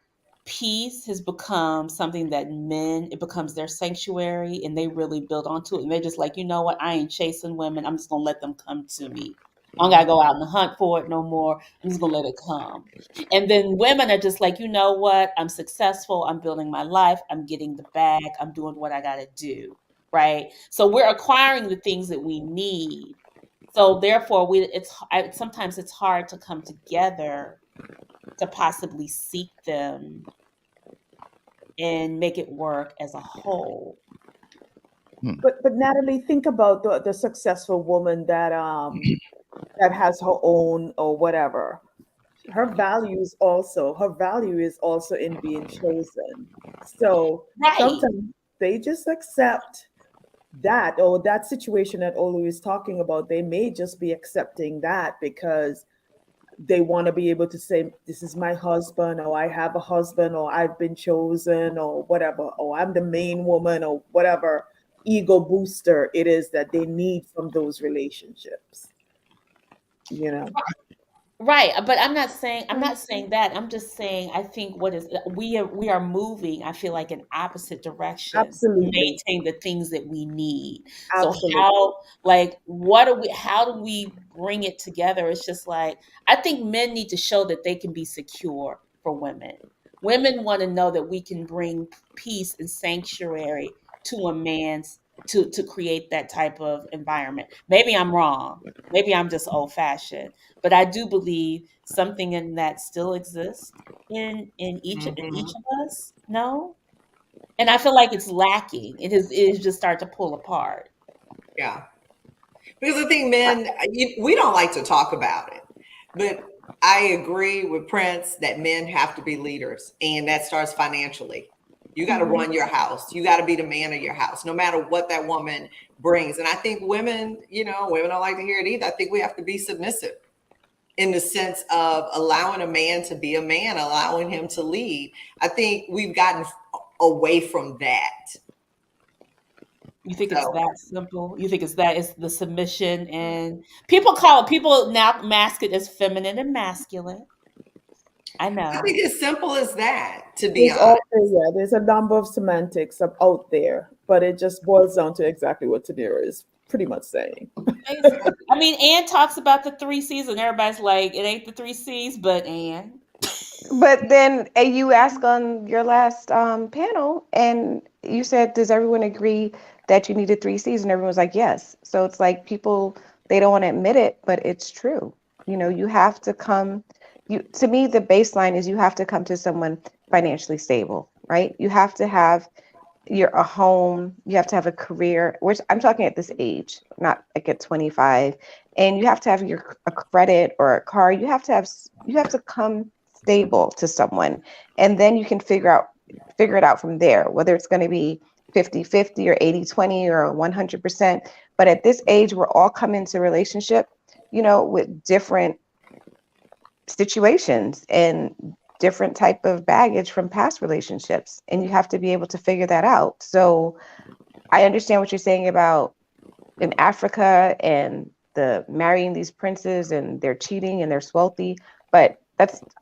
B: peace has become something that it becomes their sanctuary and they really build onto it. And they're just like, you know what? I ain't chasing women. I'm just going to let them come to me. I don't got to go out and hunt for it no more. I'm just going to let it come. And then women are just like, you know what? I'm successful. I'm building my life. I'm getting the bag. I'm doing what I got to do. Right. So we're acquiring the things that we need. So therefore, sometimes it's hard to come together to possibly seek them and make it work as a whole.
C: But Natalie, think about the successful woman that has her own or whatever. Her value is also in being chosen. So sometimes they just accept that, or that situation that Olu is talking about. They may just be accepting that because they want to be able to say, this is my husband, or I have a husband, or I've been chosen, or whatever, or I'm the main woman, or whatever ego booster it is that they need from those relationships.
B: Right, but I'm not saying that. I'm just saying I think we are moving, I feel like, in opposite directions
C: Absolutely.
B: to maintain the things that we need.
C: Absolutely.
B: So how do we bring it together? It's just like, I think men need to show that they can be secure for women. Women want to know that we can bring peace and sanctuary to a man's to create that type of environment. Maybe I'm wrong. Maybe I'm just old fashioned, but I do believe something in that still exists in each of us. No, and I feel like it's lacking. It is just start to pull apart.
F: Yeah, because I think men, we don't like to talk about it, but I agree with Prince that men have to be leaders, and that starts financially. You got to run your house. You got to be the man of your house, no matter what that woman brings. And I think women, women don't like to hear it either. I think we have to be submissive in the sense of allowing a man to be a man, allowing him to lead. I think we've gotten away from that.
B: You think it's that simple? You think it's the submission, and people now mask it as feminine and masculine. I know.
F: I think it's simple as that, to be honest.
C: Also, there's a number of semantics out there, but it just boils down to exactly what Tanira is pretty much saying.
B: I mean, Ann talks about the 3 C's, and everybody's like, it ain't the 3 C's, but Ann.
E: But then you asked on your last panel, and you said, does everyone agree that you needed 3 C's? And everyone was like, yes. So it's like people, they don't want to admit it, but it's true. You know, you have to come, to me, the baseline is you have to come to someone financially stable, right? You have to have a home, you have to have a career, which I'm talking at this age, not like at 25. And you have to have a credit or a car. You have to come stable to someone, and then you can figure it out from there, whether it's going to be 50-50 or 80-20 or 100%. But at this age, we're all coming into relationship, you know, with different situations and different type of baggage from past relationships, and you have to be able to figure that out. So I understand what you're saying about in Africa and the marrying these princes and they're cheating and they're wealthy, but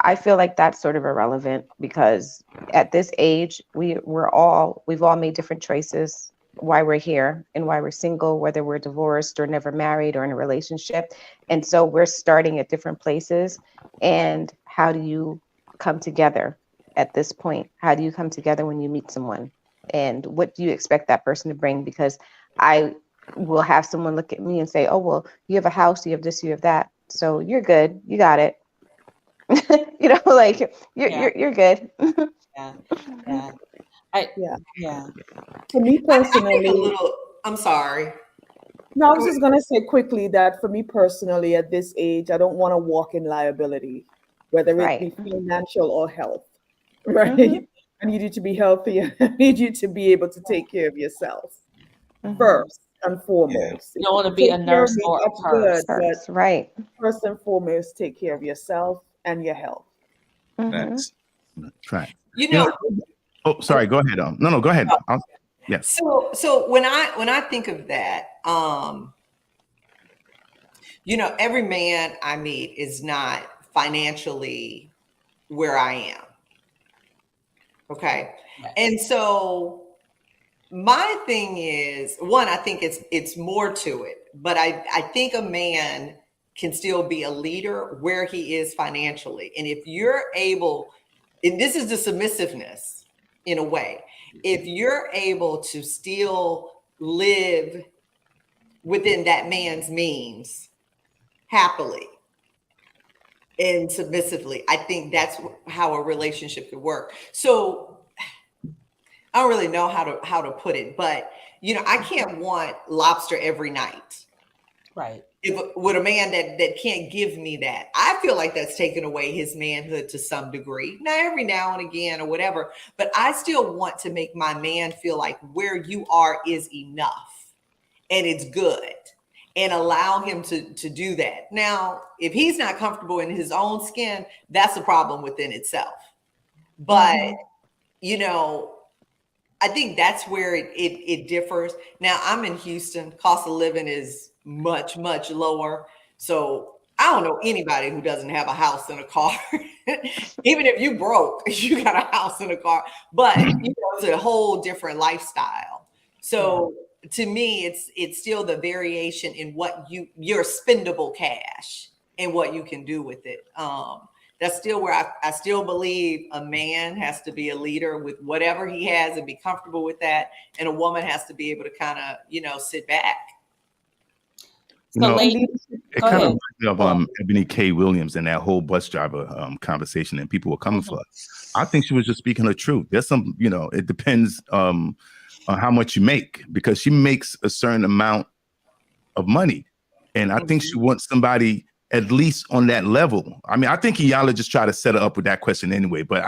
E: I feel like that's sort of irrelevant, because at this age, we've all made different choices why we're here and why we're single, whether we're divorced or never married or in a relationship. And so we're starting at different places. And how do you come together at this point? How do you come together when you meet someone? And what do you expect that person to bring? Because I will have someone look at me and say, oh, well, you have a house, you have this, you have that. So you're good. You got it. You know, like you're good.
B: Yeah.
C: For me personally,
F: I'm sorry.
C: No, I was just gonna say quickly that for me personally, at this age, I don't want to walk in liability, whether it be financial or health. Right? Mm-hmm. I need you to be healthy. I need you to be able to take care of yourself first and foremost.
B: You don't want to be a nurse or a
C: purse,
E: right?
C: First and foremost, take care of yourself and your health.
G: That's right.
F: You know.
G: Oh, sorry. Go ahead. No, go ahead. Yes.
F: So when I think of that, you know, every man I meet is not financially where I am. Okay. And so my thing is, one, I think it's more to it, but I think a man can still be a leader where he is financially. And if you're able, and this is the submissiveness in a way, if you're able to still live within that man's means happily and submissively, I think that's how a relationship could work. So I don't really know how to put it, but you know, I can't want lobster every night.
B: Right.
F: With a man that can't give me that, I feel like that's taken away his manhood to some degree. Now, every now and again or whatever, but I still want to make my man feel like where you are is enough and it's good, and allow him to do that. Now, if he's not comfortable in his own skin, that's a problem within itself. But, you know, I think that's where it differs. Now, I'm in Houston. Cost of living is much, much lower. So I don't know anybody who doesn't have a house and a car. Even if you broke, you got a house and a car. But you know, it's a whole different lifestyle. So to me, it's still the variation in what your spendable cash and what you can do with it. That's still where I still believe a man has to be a leader with whatever he has and be comfortable with that. And a woman has to be able to kind of, you know, sit back.
G: You know, it kind of reminds me of Ebony K. Williams and that whole bus driver conversation, and people were coming for her. I think she was just speaking the truth. There's some, you know, it depends on how much you make, because she makes a certain amount of money. And I think she wants somebody at least on that level. I mean, I think Iyala just tried to set her up with that question anyway. But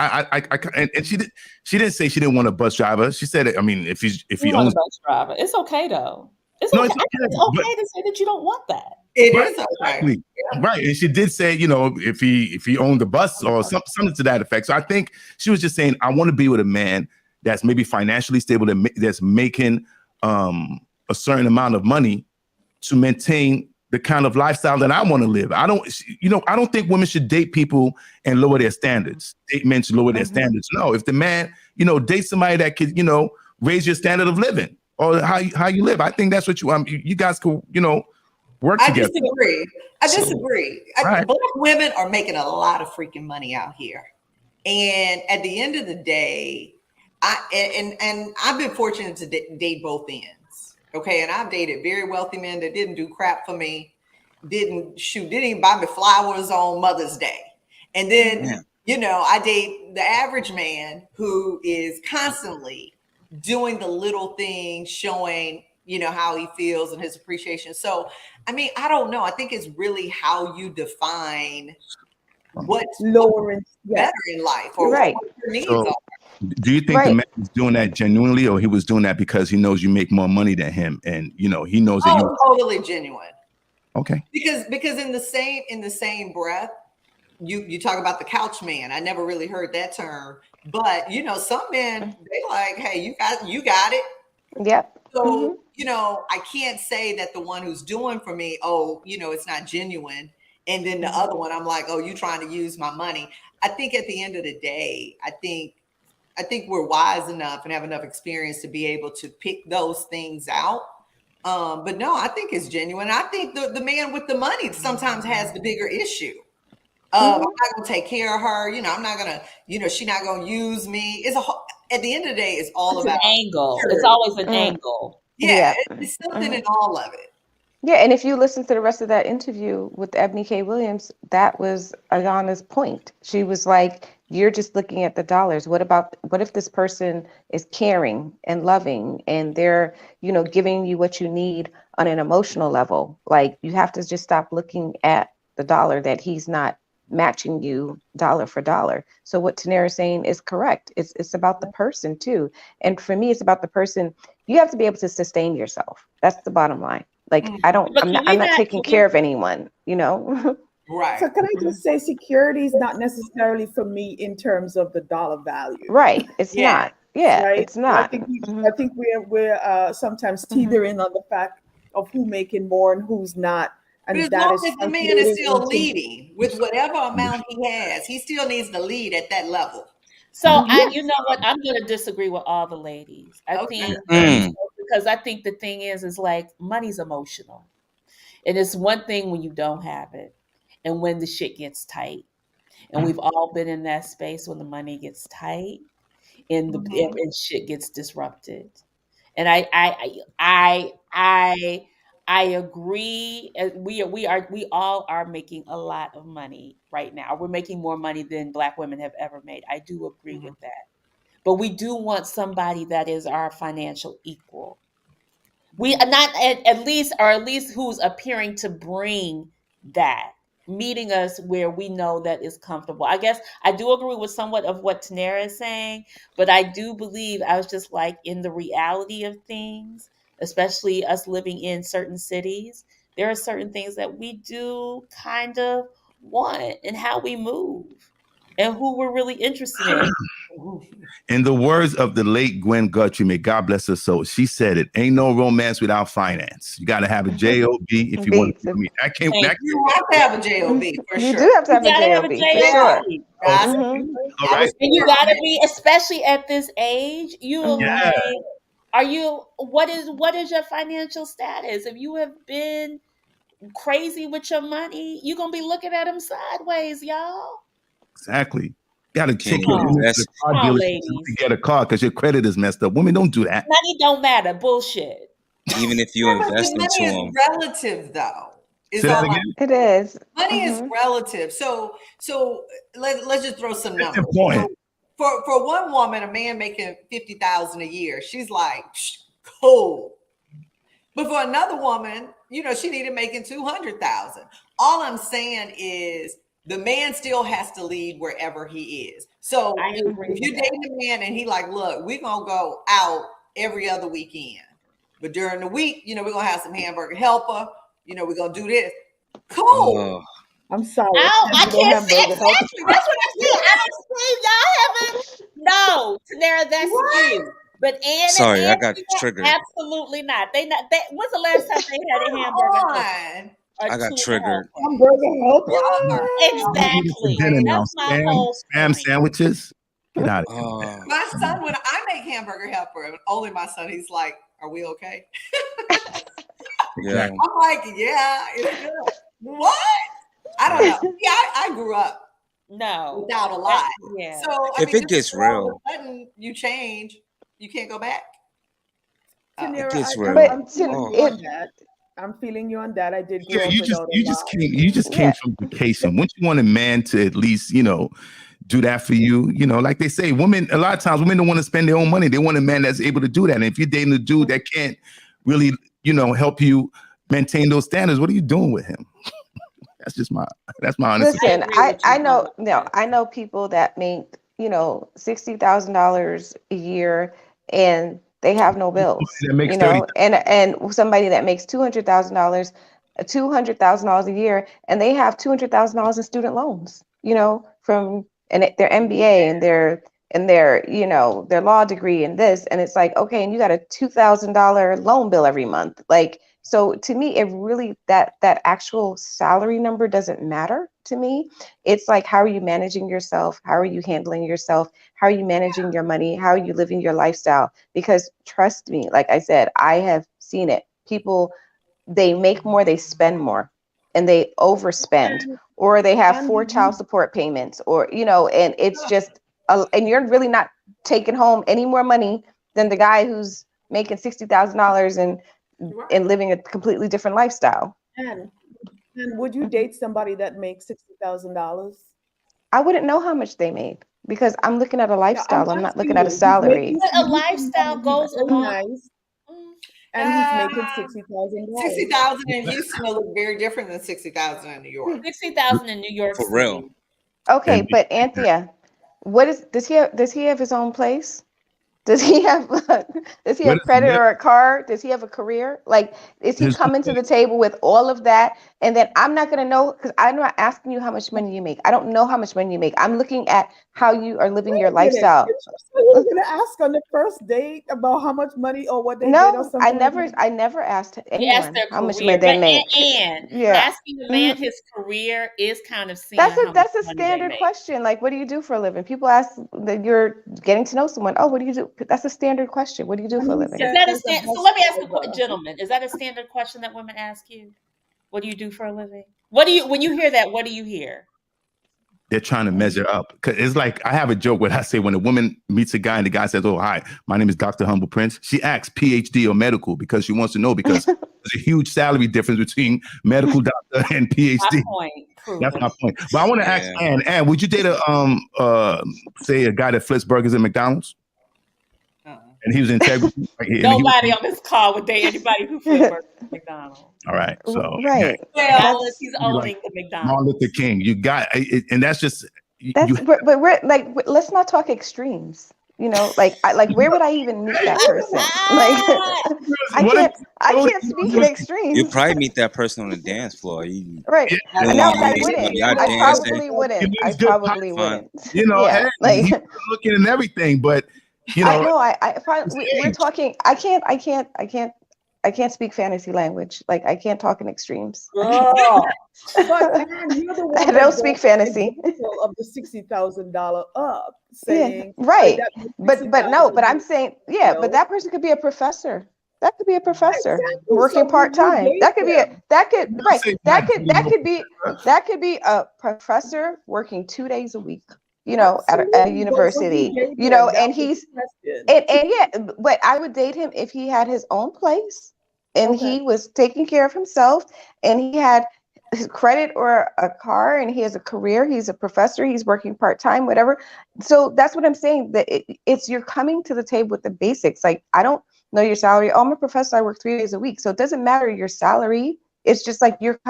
G: and she didn't say she didn't want a bus driver. She said, I mean, if he owns
B: a bus driver, it's okay though. It's
G: No,
B: okay.
G: it's
B: I think it's
G: okay.
B: okay to say that you don't want that.
F: It
G: Right,
F: is okay.
G: exactly. Right. And she did say, you know, if he owned the bus or something to that effect. So I think she was just saying, I want to be with a man that's maybe financially stable, that's making a certain amount of money to maintain the kind of lifestyle that I want to live. I don't think women should date people and lower their standards. Date men should lower their standards. No, if the man, date somebody that could, raise your standard of living or how you live. I think that's what you guys could, work
F: I
G: together.
F: disagree.
G: Right.
F: Black women are making a lot of freaking money out here. And at the end of the day, I've been fortunate to date both ends. Okay. And I've dated very wealthy men that didn't do crap for me, didn't even buy me flowers on Mother's Day. And then, I date the average man who is constantly doing the little things, showing, how he feels and his appreciation. So, I mean, I don't know. I think it's really how you define what's better in life or what your needs are.
G: Do you think the man was doing that genuinely, or he was doing that because he knows you make more money than him, and he knows that you?
F: Totally genuine.
G: Okay.
F: Because in the same breath, you talk about the couch man. I never really heard that term, but some men, they like, hey, you got it.
E: Yep.
F: So I can't say that the one who's doing for me, it's not genuine, and then the other one, I'm like, oh, you trying to use my money. I think at the end of the day, I think we're wise enough and have enough experience to be able to pick those things out. But no, I think it's genuine. I think the man with the money sometimes has the bigger issue. I'm not gonna take care of her. I'm not gonna. She's not gonna use me. At the end of the day, it's all about
B: an angle. It's always an angle.
F: Yeah, it's something in all of it.
E: Yeah, and if you listen to the rest of that interview with Ebony K. Williams, that was Ayana's point. She was like, you're just looking at the dollars. What if this person is caring and loving and they're, giving you what you need on an emotional level? Like, you have to just stop looking at the dollar, that he's not matching you dollar for dollar. So what Tanera's saying is correct. It's about the person too. And for me, it's about the person. You have to be able to sustain yourself. That's the bottom line. Like, I'm not taking care of anyone,
F: Right.
C: So can I just say security is not necessarily for me in terms of the dollar value.
E: Right. It's not. Yeah,
C: right?
E: it's not.
C: I think we're sometimes teetering on the fact of who making more and who's not. And
F: but as long as the man is still leading with whatever amount he has, he still needs to lead at that level.
B: So you know what? I'm going to disagree with all the ladies. I think because I think the thing is like money's emotional, and it's one thing when you don't have it, and when the shit gets tight, and we've all been in that space when the money gets tight, and and shit gets disrupted, and I agree. We all are making a lot of money right now. We're making more money than Black women have ever made. I do agree with that. But we do want somebody that is our financial equal. We are not at least who's appearing to bring that, meeting us where we know that is comfortable. I guess I do agree with somewhat of what Tanera is saying, but I do believe I was just like in the reality of things, especially us living in certain cities, there are certain things that we do kind of want and how we move and who we're really interested in.
G: In the words of the late Gwen Guthrie, may God bless her soul, she said it, ain't no romance without finance. You got to have a J-O-B if you want to.
F: You have to have a J-O-B for sure.
E: You do have to have a J-O-B for sure.
G: All right.
B: And you got to be, especially at this age, what is your financial status? If you have been crazy with your money, you're going to be looking at them sideways, y'all.
G: Exactly. Got to take your woman to the car dealership to get a car because your credit is messed up. Women don't do that.
B: Money don't matter. Bullshit.
D: Even if you invest into them.
F: Money is relative, though.
E: It is.
F: Money is relative. So let's just throw some numbers.
G: Point.
F: For one woman, a man making $50,000 a year, she's like, cool. But for another woman, she needed making $200,000. All I'm saying is, the man still has to lead wherever he is. So if you're dating a man and he like, look, we're going to go out every other weekend. But during the week, you know, we're gonna have some hamburger helper. You know, we're gonna do this. Cool.
D: Oh,
C: I'm sorry.
B: I
C: No
B: can't say
C: hamburger helper.
B: exactly. That's what I said. I don't see y'all haven't. No, Tanera, that's
F: What?
B: you. But Ann and
D: sorry, I got
B: Andrea,
D: triggered.
B: absolutely not. They not. They, when's the last time they had a
F: Come
B: hamburger helper
F: on.
B: or
D: I got
B: tuna
D: triggered.
B: helper?
C: Hamburger helper.
F: Y'all are
G: For
B: Exactly.
G: dinner now.
B: That's my whole
G: Spam
B: point.
G: sandwiches. Get out of here.
D: Oh,
F: my son, when I make hamburger helper, and only my son, he's like, "Are we okay?"
D: yeah.
F: I'm like, "Yeah, it's good." What? I don't know. Yeah, I grew up
B: No.
F: without a lot.
B: Yeah.
F: So I
D: If
F: mean,
D: it
F: just
D: gets
F: all of a
D: real,
F: sudden you change, you can't go back.
C: Tanera,
D: gets
C: I'm,
D: real.
C: I'm feeling
D: Oh,
C: you on that. I'm feeling you on that. I did
G: Yeah,
C: grow up without a lot.
G: you just came
E: Yeah.
G: from vacation. Wouldn't you want a man to at least, you know, do that for you? You know, like they say, women, a lot of times women don't want to spend their own money. They want a man that's able to do that. And if you're dating a dude that can't really, you know, help you maintain those standards, what are you doing with him? That's my honest opinion.
E: Listen,
B: agree with you,
E: I know,
B: Paul.
E: no, I know people that make, you know, $60,000 a year and they have no bills,
G: That makes
E: you
G: 30.
E: know, and somebody that makes $200,000 a year and they have $200,000 in student loans, you know, from their MBA and their, you know, their law degree and this, and it's like, okay, and you got a $2,000 loan bill every month. Like, so to me, it really, that actual salary number doesn't matter to me. It's like, how are you managing yourself? How are you handling yourself? How are you managing your money? How are you living your lifestyle? Because trust me, like I said, I have seen it. People, they make more, they spend more, and they overspend, or they have 4 child support payments, or, you know, and it's just, and you're really not taking home any more money than the guy who's making $60,000 and living a completely different lifestyle.
C: And would you date somebody that makes $60,000?
E: I wouldn't know how much they made because I'm looking at a
C: Yeah, I'm
E: lifestyle. I'm not looking
C: asking
E: at a
C: you. He's
E: salary.
C: making,
B: But a
C: he's
B: lifestyle goes
C: very
B: along.
C: nice,
B: Mm,
C: and he's making $60,000.
F: 60,000 in Houston will look very different than 60,000 in New York.
B: 60,000 in New York
D: for
B: City.
D: real.
E: Okay,
G: And
E: but Anthea, does he have his own place? Does he have
G: what is
E: credit or a car? Does he have a career? Like, is he
G: his
E: coming to the table with all of that? And then I'm not gonna know because I'm not asking you how much money you make. I don't know how much money you make. I'm looking at how you are living your
C: Wait a minute.
E: lifestyle.
C: So you were going to ask on the first date about how much money or what they did or
E: No,
C: something?
E: I
C: like that?
E: never asked
B: He asked
E: anyone
B: their
E: how much
B: career.
E: money they
B: But
E: make.
B: and
E: Yeah.
B: asking a man his career is kind of seeing
E: That's
B: how
E: a
B: much
E: that's a
B: money they
E: standard
B: make.
E: question. Like, what do you do for a living? People ask that you're getting to know someone. Oh, what do you do? That's a standard question. What do you do for a
C: And he
E: living?
B: Is
C: said
B: that a
C: as a
B: stand? So
C: bus
B: let me ask a
C: driver.
B: gentleman. Is that a standard question that women ask you? What do you do for a living? What do you when you hear that? What do you hear?
G: They're trying to measure up. Cause it's like I have a joke where I say when a woman meets a guy and the guy says, "Oh, hi, my name is Dr. Humble Prince." She asks PhD or medical because she wants to know because there's a huge salary difference between medical doctor and
B: My
G: PhD.
B: point
G: That's
B: proven.
G: my point. But I want to ask
D: Yeah.
G: Ann, would you date say a guy that flips burgers at McDonald's and he was integrity?
B: Nobody on this call would date anybody who flipped burgers at McDonald's.
G: All right, so
E: Right.
B: Not unless
E: That's
B: he's
G: you like
B: owning the
G: Martin
B: McDonald's.
G: Luther King, you got it, and that's just you.
E: but we're like, let's not talk extremes. You know, like where would I even meet that person? Like,
G: What if
E: I can't speak in
D: You
E: extremes.
D: probably meet that person on the dance floor. You
E: Right.
B: That's
E: No,
B: all
E: I
B: right.
E: wouldn't.
D: y'all
E: I
D: dancing.
E: probably
G: he
E: wouldn't. I
G: lives good,
E: probably
D: Fine.
E: wouldn't.
G: you know,
E: Yeah.
G: and
E: Like,
G: he's looking and everything, but you
E: I
G: know,
E: know. I probably we're
G: age.
E: talking. I can't speak fantasy language. Like, I can't talk in extremes.
B: Girl.
C: But Anne, you're the
E: I
C: one
E: don't
C: that
E: speak
C: brought the
E: fantasy.
C: example of the $60,000 up,
E: Yeah,
C: saying
E: right.
C: that makes
E: But no,
C: 60,000.
E: but I'm saying, yeah, but
C: know,
E: that person could be a professor. That could be a professor
C: exactly.
E: working
C: So would you
E: part-time.
C: date
E: That could be
C: them?
E: right.
G: Say
E: That
G: not
E: could
G: dating no
E: that could be a professor working 2 days a week, you know, at a
C: Absolutely. But would you
E: university,
C: date
E: you know,
C: him? That
E: and
C: was
E: he's
C: the question.
E: and yeah, but I would date him if he had his own place and
C: Okay.
E: he was taking care of himself and he had his credit or a car and he has a career. He's a professor. He's working part-time, whatever. So that's what I'm saying, that it's you're coming to the table with the basics. Like, I don't know your salary. Oh, I'm a professor. I work 3 days a week. So it doesn't matter your salary. It's just like your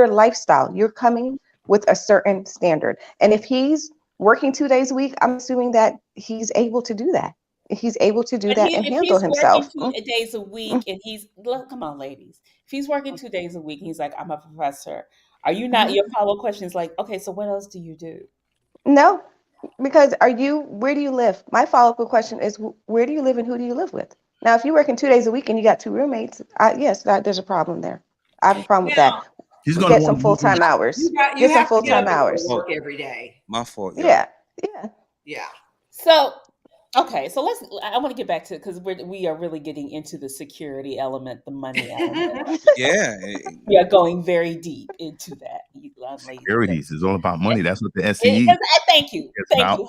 E: lifestyle. You're coming with a certain standard. And if he's working 2 days a week, I'm assuming that he's able to do that. he's able to do
B: But
E: that and
B: if
E: handle
B: he's working
E: himself.
B: 2 days a week and look, come on, ladies. If he's working 2 days a week and he's like, I'm a professor, are you not, your follow-up question is like, okay, so what else do you do?
E: No, because where do you live? My follow-up question is, where do you live and who do you live with? Now, if you're working 2 days a week and you got 2 roommates, yes, there's a problem there. I have a problem with
F: Now,
E: that.
G: He's going to
E: Get some
G: want to move
E: full-time hours.
F: you
E: Get some
F: have to get
E: full-time
F: up and go to
E: hours.
F: work every day.
D: My fault, yo.
E: Yeah, yeah.
F: Yeah.
B: So, okay, so I want to get back to, because we are really getting into the security element, the money element.
D: Yeah.
B: We are going very deep into that, you ladies.
G: securities. It's all about money. That's what the SCE
B: Thank you,
G: is about.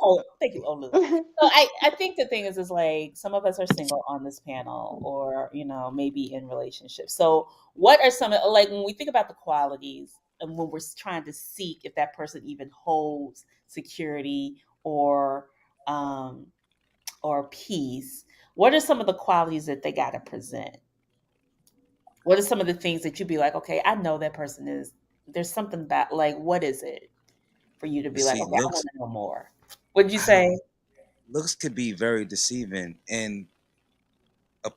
B: thank you, Olu. So I think the thing is like some of us are single on this panel, or maybe in relationships. So what are some, like, when we think about the qualities and when we're trying to seek if that person even holds security or peace, what are some of the qualities that they got to present? What are some of the things that you'd be like, okay, I know that person is, there's something about, like, what is it for you to be like,
D: See,
B: okay, I want to know more? What did you say?
D: looks could be very deceiving. And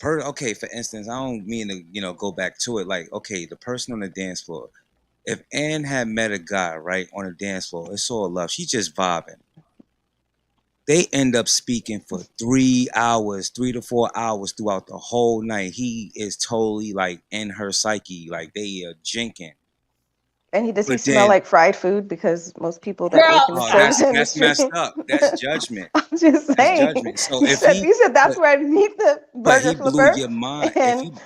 D: okay, for instance, I don't mean to, go back to it. Like, okay, the person on the dance floor. If Ann had met a guy, right, on the dance floor, it's all love. She's just vibing. They end up speaking for 3 hours, 3 to 4 hours throughout the whole night. He is totally like in her psyche, like they are jinking.
E: And does he
D: But
E: smell
D: then,
E: like fried food? Because most people that work
B: Girl,
E: in the
D: oh,
E: service
D: that's
E: industry.
D: messed up. That's judgment.
E: I'm just
D: That's
E: saying.
D: judgment. So
E: You said that's
D: but,
E: where I meet the
D: but
E: burger
D: he blew
E: flipper.
D: your mind.
E: And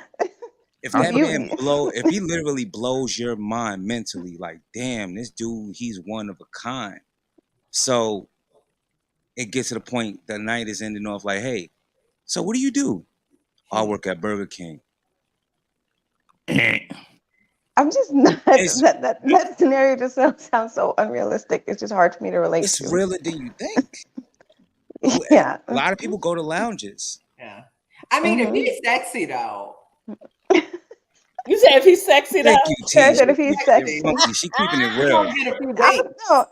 D: If
G: I
D: that
G: thought,
E: you,
D: if he literally blows your mind mentally, like, damn, this dude, he's one of a kind. So it gets to the point the night is ending off like, hey, so what do you do? I work at Burger King.
E: I'm just not,
D: It's
E: that scenario just sounds so unrealistic. It's just hard for me to relate
D: it's
E: to.
D: realer than you think.
E: Yeah.
D: A lot of people go to lounges.
F: Yeah. I mean, if he's sexy though.
B: you said if he's sexy though.
D: Thank you,
E: Sure, I
D: T.
E: said if he's sexy.
D: She keeping it
F: You're
D: real.
F: gonna get a few
E: I'm,
F: dates.
E: no,
F: for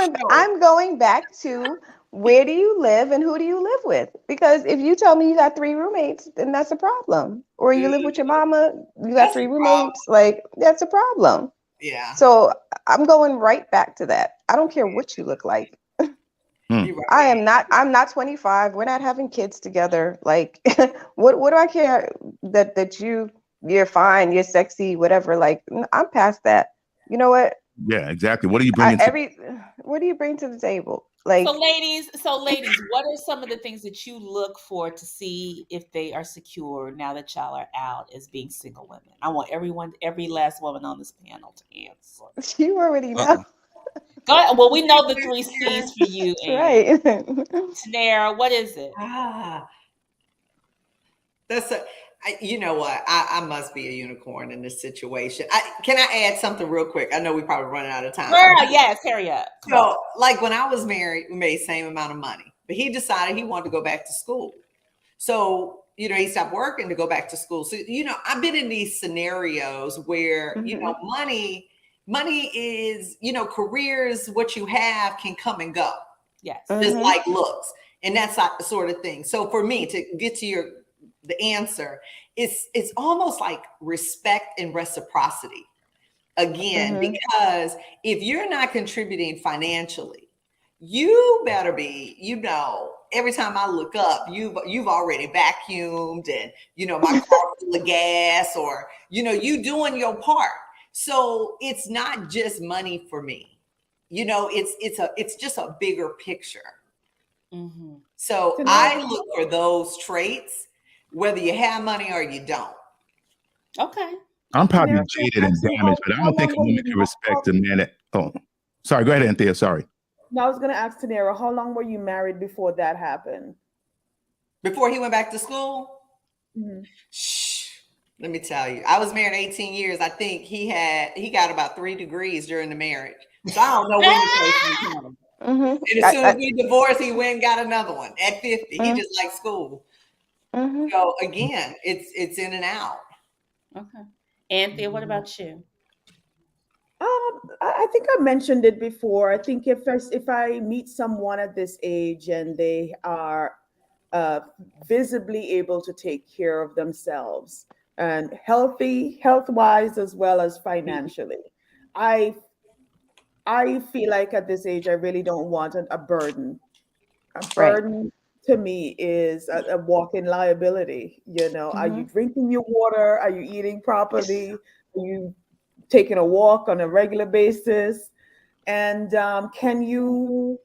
F: sure.
E: I'm going back to where do you live and who do you live with? Because if you tell me you got 3 roommates, then that's a problem. Or you live with your mama, you got
F: That's
E: 3
F: a problem.
E: roommates, like that's a problem.
F: Yeah.
E: So I'm going right back to that. I don't care what you look like.
F: You're right.
E: I'm not 25. We're not having kids together. Like what do I care that you're fine, you're sexy, whatever. Like I'm past that. You know what?
G: yeah, exactly. What are you bringing to
E: What do you bring to the table? Like
B: So ladies, what are some of the things that you look for to see if they are secure now that y'all are out as being single women? I want every last woman on this panel to answer.
E: you already know.
D: Uh-oh.
B: Go ahead. Well, we know the 3 C's for you,
E: That's
B: and
E: right.
B: Tanera, what is it?
F: That's you know what? I must be a unicorn in this situation. Can I add something real quick? I know we're probably running out of time.
B: Girl, yes, hurry up.
F: So, like when I was married, we made the same amount of money, but he decided he wanted to go back to school. So, he stopped working to go back to school. So, I've been in these scenarios where, money is, careers, what you have can come and go.
B: Yes.
F: Just like looks. And that's like the sort of thing. So for me to get to the answer, it's almost like respect and reciprocity. Again, because if you're not contributing financially, you better be, every time I look up, you've already vacuumed and, my car full of gas, or, you doing your part. So it's not just money for me. It's just a bigger picture.
B: Mm-hmm.
F: So I look for those traits, whether you have money or you don't.
B: Okay.
G: I'm probably jaded and damaged, but I don't think a woman can respect a man that. Oh, sorry. Go ahead, Anthea. Sorry.
C: No, I was going to ask Tanera, how long were you married before that happened?
F: Before he went back to school? Shh. Let me tell you, I was married 18 years. I think he got about 3 degrees during the marriage. So I don't know when the place was coming. And as soon as we divorced, he went and got another one at 50. He just liked school. So again, it's in and out.
B: Okay. Anthea, what about you?
C: I think I mentioned it before. I think if I meet someone at this age and they are uh, visibly able to take care of themselves and health wise as well as financially. I I feel like at this age, I really don't want a burden. A
E: Right.
C: burden to me is a walking liability. Are you
E: Hmm.
C: drinking your water? Are you eating properly? Are you taking a walk on a regular basis? And can you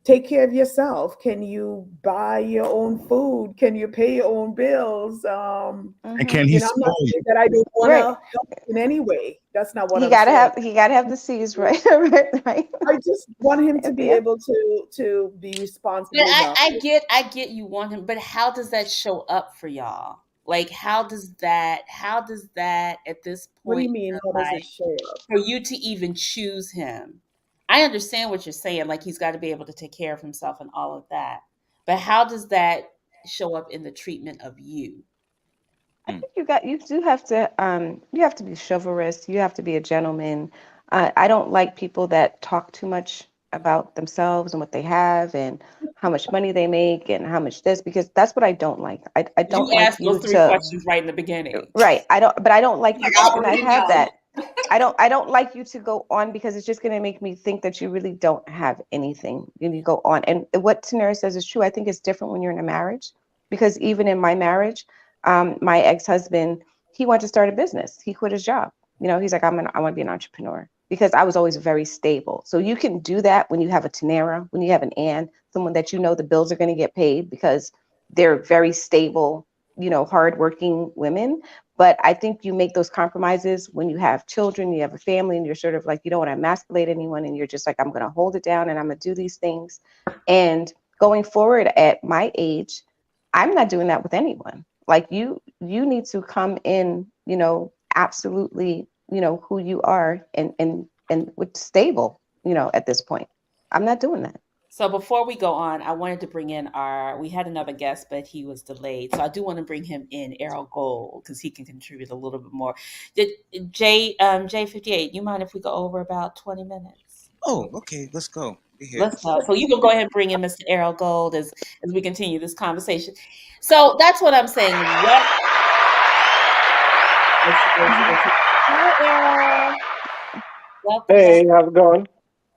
C: take care of yourself? Can you buy your own food? Can you pay your own bills?
G: And
E: Hmm.
G: can he
C: I'm not
G: spoil you?
C: saying that I don't want
E: Right.
C: to help in any way. That's not what
E: He
C: I'm
E: gotta
C: saying.
E: have he gotta have the C's right. Right. Right.
C: I just want him to be
E: Anthea.
C: able to be
B: But
C: responsible
B: I,
C: enough.
B: I get I get you want him, but how does that show up for y'all? Like how does that at this
C: What do
B: point
C: you
B: in
C: mean? How
B: your
C: does it
B: life
C: show up?
B: for you to even choose him? I understand what you're saying, like he's got to be able to take care of himself and all of that. But how does that show up in the treatment of you?
E: I think you have to be chivalrous. You have to be a gentleman. I don't like people that talk too much about themselves and what they have and how much money they make and how much this, because that's what I don't like. I don't
B: You
E: like
B: asked
E: you
B: those three
E: to.
B: questions right in the beginning.
E: Right. I don't like you
F: Like,
E: to,
F: I
E: because I
F: already
E: have
F: know.
E: that. I don't like you to go on, because it's just going to make me think that you really don't have anything. You go on. And what Tanera says is true. I think it's different when you're in a marriage, because even in my marriage, my ex-husband, he wanted to start a business. He quit his job. He's like, I want to be an entrepreneur, because I was always very stable. So you can do that when you have a Tanera, when you have an Ann, someone that the bills are going to get paid because they're very stable, hardworking women. But I think you make those compromises when you have children, you have a family, and you're sort of like, you don't want to emasculate anyone. And you're just like, I'm going to hold it down and I'm going to do these things. And going forward at my age, I'm not doing that with anyone. Like you need to come in, absolutely, who you are, and with stable, at this point. I'm not doing that.
B: So before we go on, I wanted to bring in we had another guest, but he was delayed. So I do want to bring him in, Errol Gold, because he can contribute a little bit more. Did J58, you mind if we go over about 20 minutes?
D: Oh, okay. Let's go. We here.
B: Let's go. So you can go ahead and bring in Mr. Errol Gold as we continue this conversation. So that's what I'm saying. What is Hi, Errol. Welcome,
H: Hey,
B: welcome.
H: how's it going?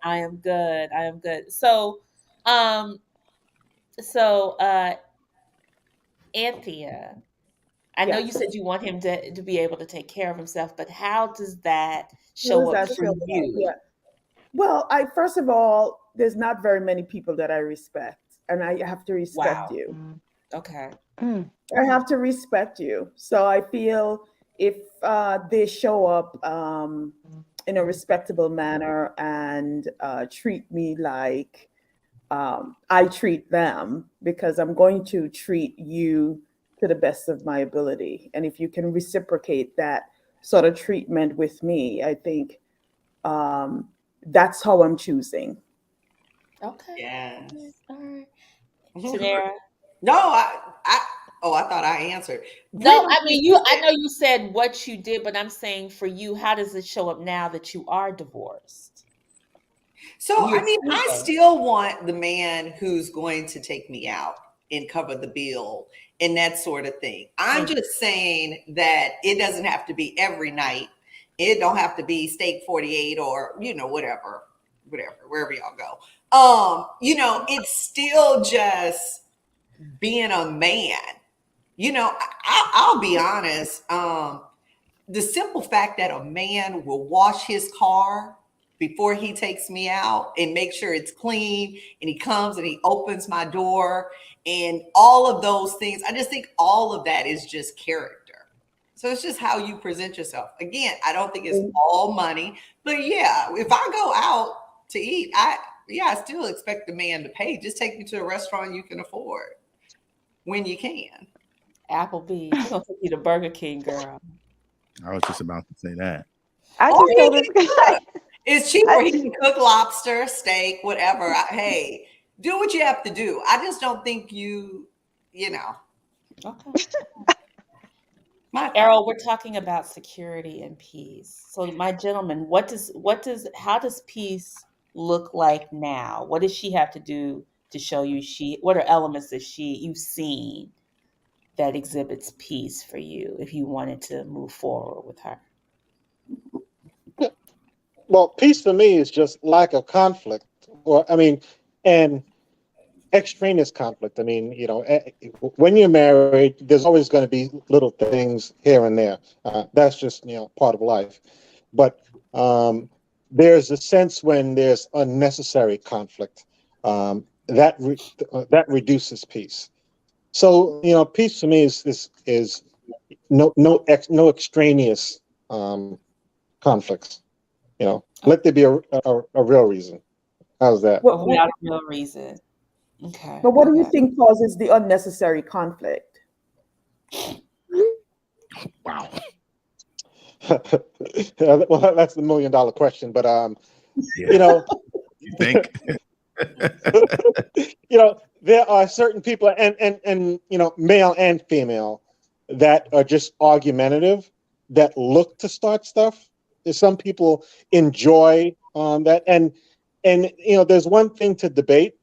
B: I am good. I am good. Um, so Anthea, I know you
C: Yes.
B: said you want him to be able to take care of himself, but how does that
C: How does
B: show up
C: that
B: for
C: show up?
B: you?
C: Yeah. Well, I first of all, there's not very many people that I respect, and I have to respect
B: Wow.
C: you.
E: Mm.
B: Okay.
E: Mm.
C: I have to respect you. So I feel if they show up in a respectable manner and treat me like I treat them, because I'm going to treat you to the best of my ability. And if you can reciprocate that sort of treatment with me, I think um, that's how I'm choosing.
B: Okay.
F: Yes.
B: All right. Tanera.
F: No, I thought I answered. Pretty
B: No,
F: much
B: I
F: what
B: mean
F: you
B: I
F: said.
B: know you said what you did, but I'm saying for you, how does it show up now that you are divorced?
F: So,
B: And you're
F: I mean, I
B: single.
F: still want the man who's going to take me out and cover the bill and that sort of thing. I'm
B: Mm.
F: just saying that it doesn't have to be every night. It don't have to be steak 48 or, whatever, wherever y'all go. It's still just being a man. I'll be honest. The simple fact that a man will wash his car before he takes me out and make sure it's clean, and he comes and he opens my door and all of those things, I just think all of that is just character. So it's just how you present yourself. Again, I don't think it's all money, but yeah, if I go out to eat, I still expect the man to pay. Just take me to a restaurant you can afford when you can.
B: Applebee's. We're gonna take you to Burger King, girl.
G: I was just about to say that.
E: I
F: Or
E: just
F: he
E: told this
F: can
E: guy.
F: cook. It's cheaper.
E: I
F: He
E: just,
F: can cook lobster, steak, whatever. Hey, do what you have to do. I just don't think you know,
B: Okay.
F: my thought.
B: Errol, we're talking about security and peace. So, my gentleman, how does peace look like now? What does she have to do to show you what are elements that you've seen that exhibits peace for you if you wanted to move forward with her?
H: Well, peace for me is just lack of conflict, or and extraneous conflict. When you're married, there's always going to be little things here and there. That's just part of life. But there's a sense when there's unnecessary conflict that reduces peace. So peace for me is no extraneous conflicts. Let there be a real reason. How's that?
B: Without a real reason. Okay.
C: But what do you think causes the unnecessary conflict?
G: Wow.
H: Well, that's the $1 million question. But
G: You think?
H: There are certain people, and male and female, that are just argumentative, that look to start stuff. Some people enjoy that, and there's one thing to debate.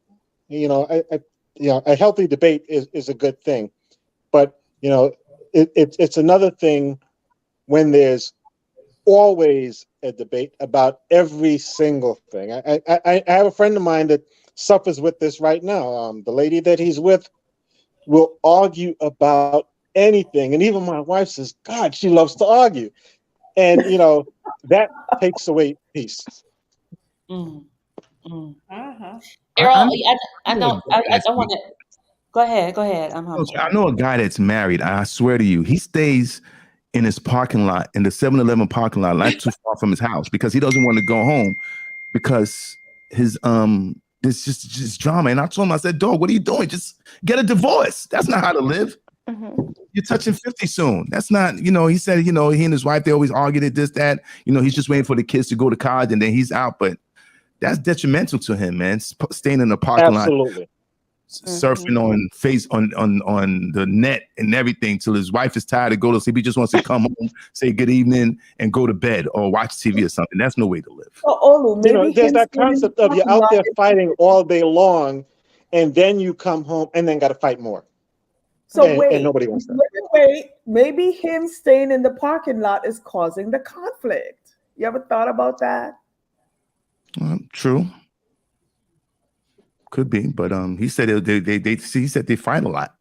H: A healthy debate is a good thing, but it's another thing when there's always a debate about every single thing. I have a friend of mine that suffers with this right now. The lady that he's with will argue about anything, and even my wife says, "God, she loves to argue," and that takes away peace.
B: Mm, mm.
F: Uh-huh.
B: Errol, I know. I don't want to. Go ahead. I'm humble.
G: I know a guy that's married. I swear to you, he stays in his parking lot, in the 7-Eleven parking lot, not too far from his house, because he doesn't want to go home because his there's just drama. And I told him, I said, "Dog, what are you doing? Just get a divorce. That's not how to live. You're touching 50 soon. That's not, he said, he and his wife, they always argued it, this, that. He's just waiting for the kids to go to college and then he's out. But that's detrimental to him, man. Staying in the parking lot, surfing on the net and everything till his wife is tired to go to sleep. He just wants to come home, say good evening, and go to bed or watch TV or something. That's no way to live.
C: Maybe
H: there's that concept of you're out there fighting all day long, and then you come home and then got to fight more.
C: So
H: and nobody wants that.
C: Maybe him staying in the parking lot is causing the conflict. You ever thought about that?
G: True. Could be, but he said he said they fight a lot.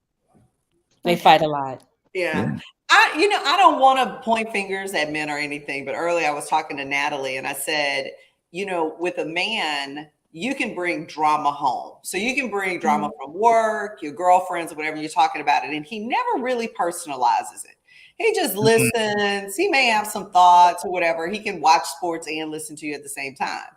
B: They fight a lot.
F: Yeah. I don't want to point fingers at men or anything, but earlier I was talking to Natalie and I said, with a man, you can bring drama home. So you can bring drama from work, your girlfriends, or whatever you're talking about it. And he never really personalizes it. He just listens. He may have some thoughts or whatever. He can watch sports and listen to you at the same time.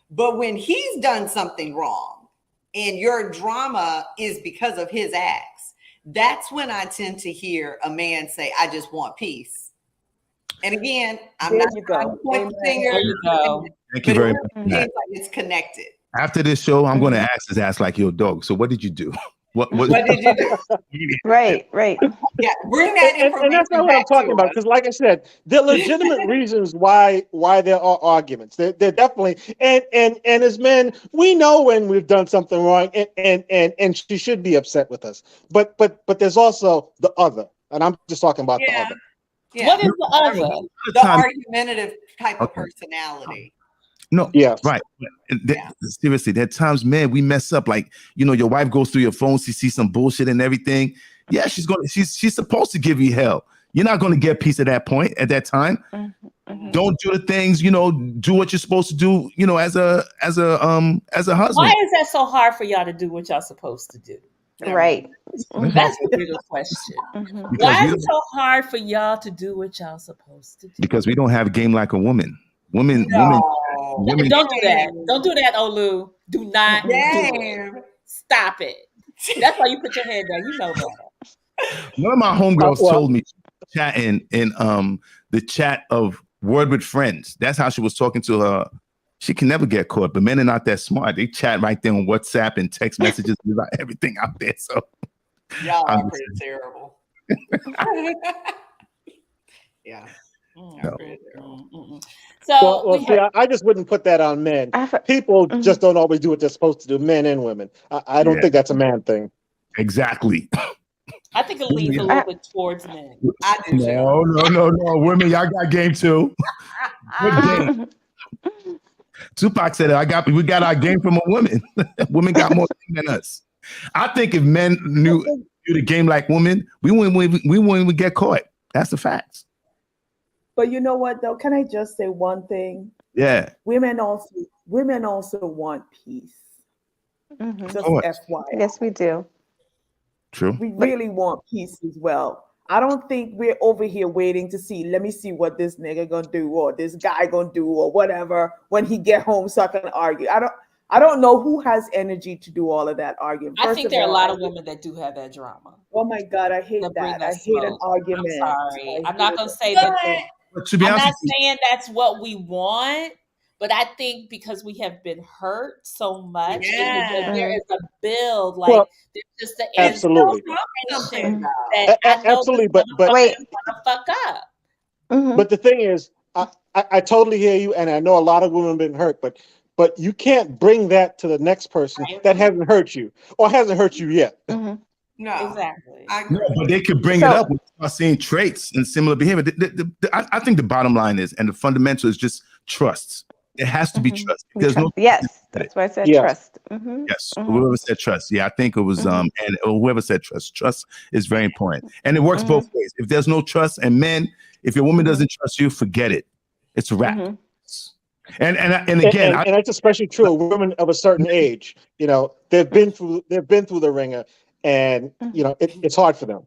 F: But when he's done something wrong and your drama is because of his acts, that's when I tend to hear a man say, "I just want peace." And again, I'm not trying to point the finger.
B: There you go.
G: Thank you very much.
F: It seems like it's connected.
G: After this show, I'm going to ask his ass like, "Yo, dog, so what did you do? What
F: did you do?"
E: Right.
F: Yeah, bring that information.
H: And that's not what I'm talking about, because like I said, there are legitimate reasons why there are arguments. They're definitely, and as men, we know when we've done something wrong, and she should be upset with us. But there's also the other, and I'm just talking about the other.
F: Yeah.
B: What is the other?
F: The argumentative type of personality.
G: No,
H: yes,
G: right. Seriously, there are times, man, we mess up. Like, your wife goes through your phone, she sees some bullshit and everything. Yeah, she's supposed to give you hell. You're not going to get peace at that point, at that time. Don't do the things, do what you're supposed to do, as a husband.
B: Why is that so hard for y'all to do what y'all supposed to do?
E: Right.
B: That's the bigger question. Why is it so hard for y'all to do what y'all supposed to do?
G: Because we don't have game like a woman. Women.
B: Don't do that. Don't do that, Olu. Do not do it. Stop it. That's why you put your head down. You know that.
G: One of my homegirls told me chatting in the chat of Word with Friends. That's how she was talking to her. She can never get caught, but men are not that smart. They chat right there on WhatsApp and text messages about everything out there. So
F: y'all are pretty terrible. Yeah.
B: Mm,
F: I
G: No.
F: really do.
B: So we
H: See,
B: have.
H: I just wouldn't put that on men.
E: I have
H: People
E: mhm.
H: just don't always do what they're supposed to do, men and women. I don't
G: Yeah,
H: think that's a man thing.
G: exactly.
B: I think it leans a
E: I,
B: little bit towards men.
F: I do too.
G: No. Women, y'all got game too. Good game. Tupac said it. We got our game from a woman. Women got more game than us. I think if men knew the game like women, we wouldn't even get caught. That's the facts.
C: But you know what though? Can I just say one thing?
G: Yeah,
C: Women also want peace.
G: of
C: Just
G: course.
C: FYI.
E: Yes, we do.
G: True.
C: We
E: But
C: really want peace as well. I don't think we're over here waiting to see, let me see what this nigga gonna do or this guy gonna do or whatever when he get home so I can argue. I don't know who has energy to do all of that arguing.
B: I
C: First
B: think
C: of
B: there are a
C: all,
B: lot of women that do have that drama
C: oh my God, I
B: that
C: hate
B: bring
C: that.
B: that
C: I hate an
B: smoke. I'm
C: argument.
B: sorry.
C: I
B: I'm
C: hate
B: not gonna say
C: an
B: that.
C: argument.
G: But to be
B: I'm
G: honest
B: not
G: with you,
B: saying that's what we want, but I think because we have been hurt so much, there
F: Yeah.
B: is a build. Like
H: Well,
B: there's just the
F: And it's still
H: absolutely,
B: anticipation
F: something
E: mhm.
B: that
F: though.
B: I know this
H: absolutely. But
B: motherfucker
E: Wait.
B: is gonna fuck up.
E: hmm
H: but the thing is, I totally hear you, and I know a lot of women have been hurt, but you can't bring that to the next person
B: I
H: that
B: agree.
H: hasn't hurt you or hasn't hurt you yet.
E: hmm
F: No,
B: Exactly.
F: I
G: no,
F: agree.
G: but they could bring it
E: So
G: up with seeing traits and similar behavior. I think the bottom line is, and the fundamental is just trust. It has to be trust.
E: we
G: There's
E: trust.
G: no
E: Yes, that's why I said
H: Yes.
E: trust. hmm
G: yes.
E: hmm
G: Whoever said trust. Yeah, I think it was
E: hmm
G: and whoever said trust. Trust is very important. And it works
E: hmm
G: both ways. If there's no trust, and men, if your woman
E: hmm
G: doesn't trust you, forget it. It's a wrap.
E: hmm
G: And
H: And,
G: again,
H: and and that's especially true of women of a certain age. You know, they've been through the ringer, and it's hard for them.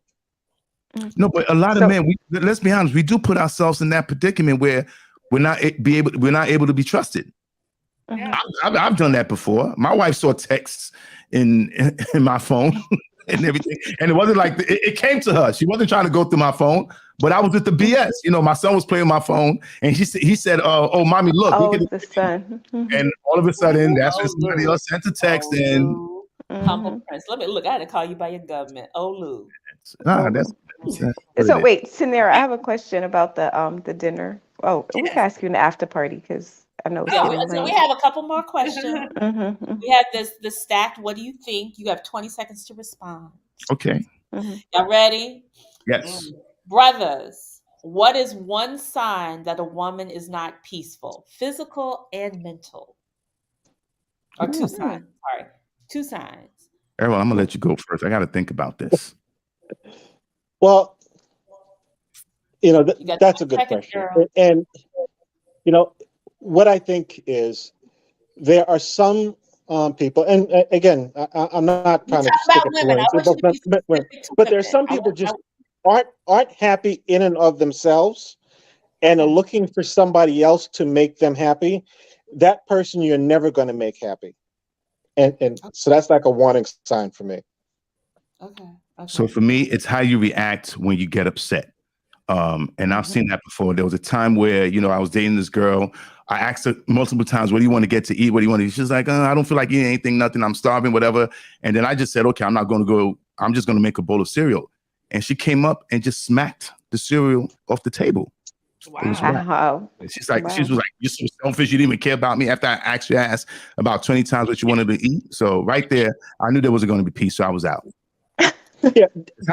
G: no, but a lot of
E: So
G: men, let's be honest, we do put ourselves in that predicament where we're not able to be trusted.
E: mhm.
G: I've done that before. My wife saw texts in my phone and everything, and it wasn't like it came to her. She wasn't trying to go through my phone, but I was with the BS. My son was playing my phone, and he said, "Oh, mommy, look, look
E: oh,
G: at
E: it's
G: it."
E: the sun.
G: And all of a sudden,
B: Ooh,
G: that's when
B: oh
G: somebody
B: Lou.
G: else sent a text,
B: Oh
G: and
B: Lou.
E: hmm
B: Humble Prince. Let me look, I had to call you by your government. Oh Lou.
G: that's
B: Mm.
G: what it
E: So
G: is.
E: wait, Tanera, I have a question about the dinner. Oh, we can
F: Yes.
E: ask you in the after party because I know it's
B: Yeah,
E: getting
B: so we
E: late.
B: have a couple more questions.
E: hmm
B: We have the stacked. What do you think? You have 20 seconds to respond.
G: Okay.
E: hmm
B: Y'all ready?
G: Yes.
B: Brothers, what is one sign that a woman is not peaceful? Physical and mental. Or two
E: hmm
B: signs. Sorry. Two signs.
G: Errol, I'm gonna let you go first. I got to think about this.
H: Well,
B: You got
H: that's a
B: 20
H: good
B: seconds,
H: question,
B: girl.
H: and you know what I think is there are some people, and again, I'm not
B: We
H: trying to
B: talk
H: stick
B: about
H: it to
B: women. I
H: women,
B: want you to be specific to
H: but there's
B: women.
H: some people just aren't happy in and of themselves and are
B: Okay.
H: looking for somebody else to make them happy. That person you're never going to make happy, and so that's like a warning sign for me.
B: Okay.
G: So
B: Okay.
G: for me, it's how you react when you get upset. And I've seen that before. There was a time where, I was dating this girl. I asked her multiple times, what do you want to get to eat? What do you want to eat? She's like, I don't feel like eating anything, nothing. I'm starving, whatever. And then I just said, okay, I'm not going to go. I'm just going to make a bowl of cereal. And she came up and just smacked the cereal off the table. It was
F: Wow.
G: whack.
E: Wow.
G: And she was
E: Wow.
G: like, you're so selfish. You didn't even care about me after I asked your ass about 20 times what you wanted to eat. So right there, I knew there wasn't going to be peace. So I was out.
H: Yeah,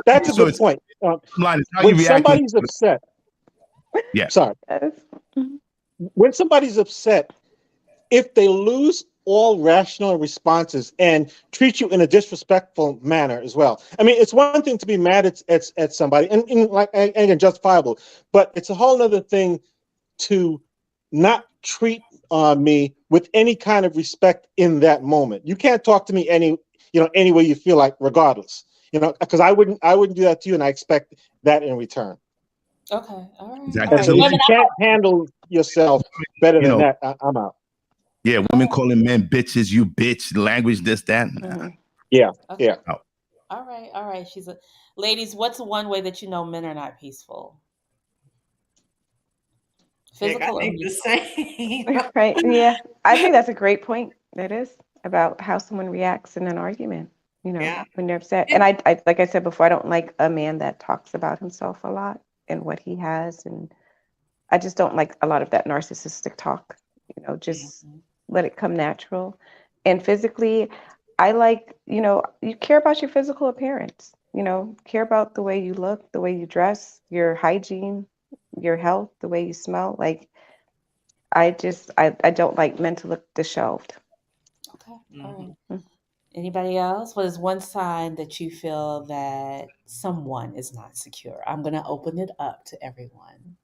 H: that's a
G: So
H: good
G: it's
H: point.
G: line is how you
H: When
G: react.
H: somebody's upset,
G: Yeah.
H: sorry,
E: Yes.
H: when somebody's upset, if they lose all rational responses and treat you in a disrespectful manner as well. I mean, it's one thing to be mad at somebody and like and justifiable, but it's a whole other thing to not treat me with any kind of respect in that moment. You can't talk to me any way you feel like, regardless. Because I wouldn't do that to you, and I expect that in return.
B: Okay. All right. All
G: Exactly.
H: And
B: right.
H: so
G: So,
H: if
B: Women,
H: you can't handle yourself better
G: you
H: than
G: know,
H: that, I'm out.
G: yeah, women calling men bitches, you bitch, language, this, that.
E: hmm
H: Yeah,
B: okay.
H: yeah.
G: Oh,
B: All right. All right. Ladies, what's one way that you know men are not peaceful?
F: Heck, I
B: Physical or
F: think the
B: mental?
F: same.
E: Right. Yeah. I think that's a great point. That is about how someone reacts in an argument,
F: Yeah.
E: when they're upset. And
F: And
E: I like I said before, I don't like a man that talks about himself a lot and what he has and I just don't like a lot of that narcissistic talk. Just let it come natural. And physically, I like, you care about your physical appearance, care about the way you look, the way you dress, your hygiene, your health, the way you smell. Like, I don't like men to look disheveled.
B: Okay. All right. Anybody else? What is one sign that you feel that someone is not secure? I'm going to open it up to everyone.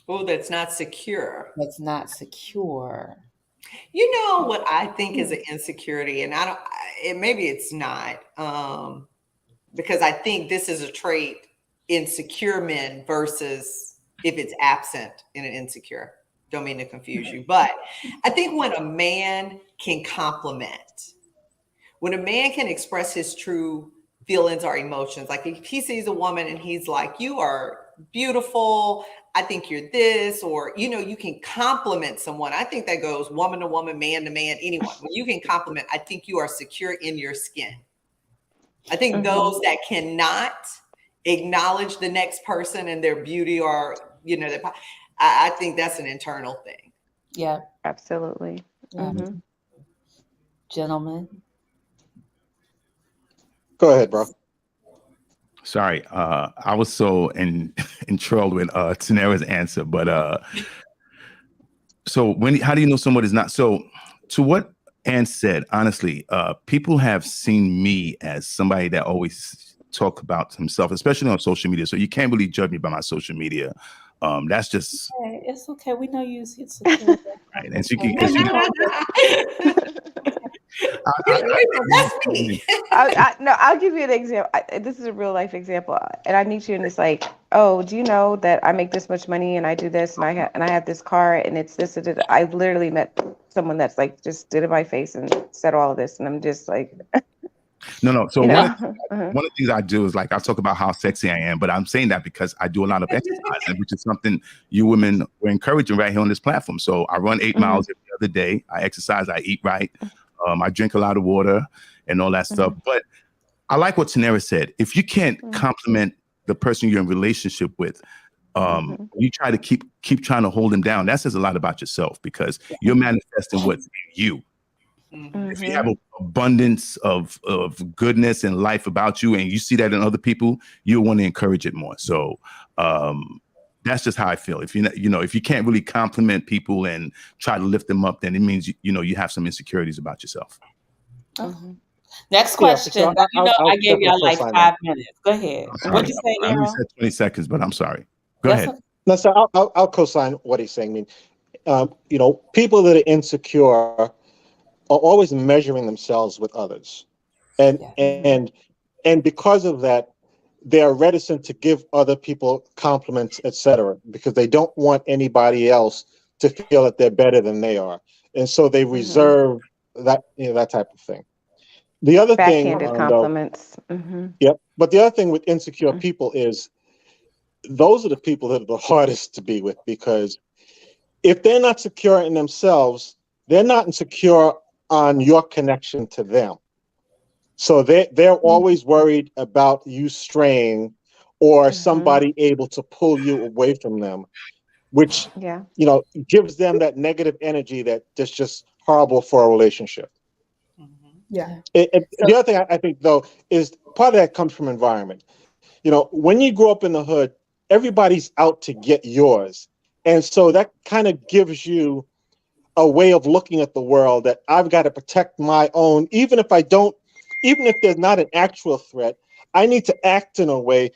F: Oh, that's not secure.
B: That's not secure.
F: You know what I think is an insecurity, and maybe it's not, because I think this is a trait in secure men versus if it's absent in an insecure. Don't mean to confuse you, but I think when a man can compliment, when a man can express his true feelings or emotions, like if he sees a woman and he's like, "You are beautiful, I think you're this," or, you can compliment someone. I think that goes woman to woman, man to man, anyone. When you can compliment, I think you are secure in your skin. I think those that cannot acknowledge the next person and their beauty, or, I think that's an internal thing.
B: Yeah.
E: Absolutely.
B: Gentlemen.
H: Go ahead, bro.
G: Sorry, I was so enthralled with Tanera's answer, but so how do you know someone is not? So to what Ann said, honestly, people have seen me as somebody that always talk about himself, especially on social media. So you can't really judge me by my social media. That's just
B: It's okay. We know you secure.
G: right. And so
F: That's me.
E: I'll give you an example. This is a real life example, and I meet you, and it's like, oh, do you know that I make this much money, and I do this, and I have this car, and it's this. I literally met someone that's like just did in my face and said all of this, and I'm just like,
G: no. So one of the things I do is like I talk about how sexy I am, but I'm saying that because I do a lot of exercise, which is something you women were encouraging right here on this platform. So I run 8 miles every other day. I exercise. I eat right. I drink a lot of water and all that stuff. But I like what Tanera said. If you can't compliment the person you're in relationship with, you try to keep trying to hold them down. That says a lot about yourself because you're manifesting what's in you. If you have an abundance of goodness and life about you, and you see that in other people, you'll want to encourage it more. So that's just how I feel. If if you can't really compliment people and try to lift them up, then it means you have some insecurities about yourself.
B: Next question.
H: I'll
B: I gave y'all like
H: co-sign
B: 5 minutes. Go ahead. What'd you say,
G: I know you
B: Daryl?
G: said 20 seconds, but I'm sorry. Go ahead.
H: No, so I'll co-sign what he's saying. I mean, people that are insecure are always measuring themselves with others, and because of that, they are reticent to give other people compliments, etc., because they don't want anybody else to feel that they're better than they are, and so they reserve that that type of thing. The other
E: backhanded
H: thing,
E: compliments.
H: Yep. But the other thing with insecure people is those are the people that are the hardest to be with, because if they're not secure in themselves, they're not insecure on your connection to them. So they're always worried about you straying or somebody able to pull you away from them, which gives them that negative energy that's just horrible for a relationship.
C: Yeah.
H: The other thing I think, though, is part of that comes from environment. When you grow up in the hood, everybody's out to get yours. And so that kind of gives you a way of looking at the world that I've got to protect my own, even if there's not an actual threat, I need to act in a way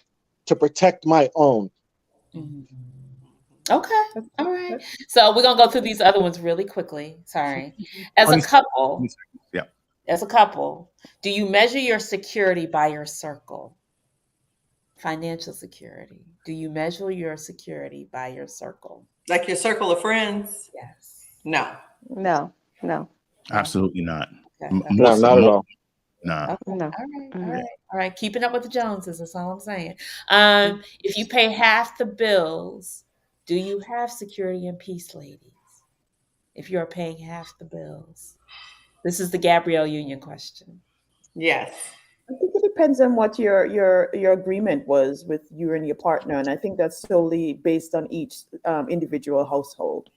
H: to protect my own.
B: Okay. All right. So we're going to go through these other ones really quickly. Sorry. As a couple, do you measure your security by your circle? Financial security. Do you measure your security by your circle?
F: Like your circle of friends?
B: Yes.
E: No.
G: Absolutely not.
H: No, not at all.
G: Nah.
B: Okay.
E: No.
B: All right. Keeping up with the Joneses. That's all I'm saying. If you pay half the bills, do you have security and peace, ladies? If you're paying half the bills, this is the Gabrielle Union question.
F: Yes.
C: I think it depends on what your agreement was with you and your partner, and I think that's solely based on each individual household.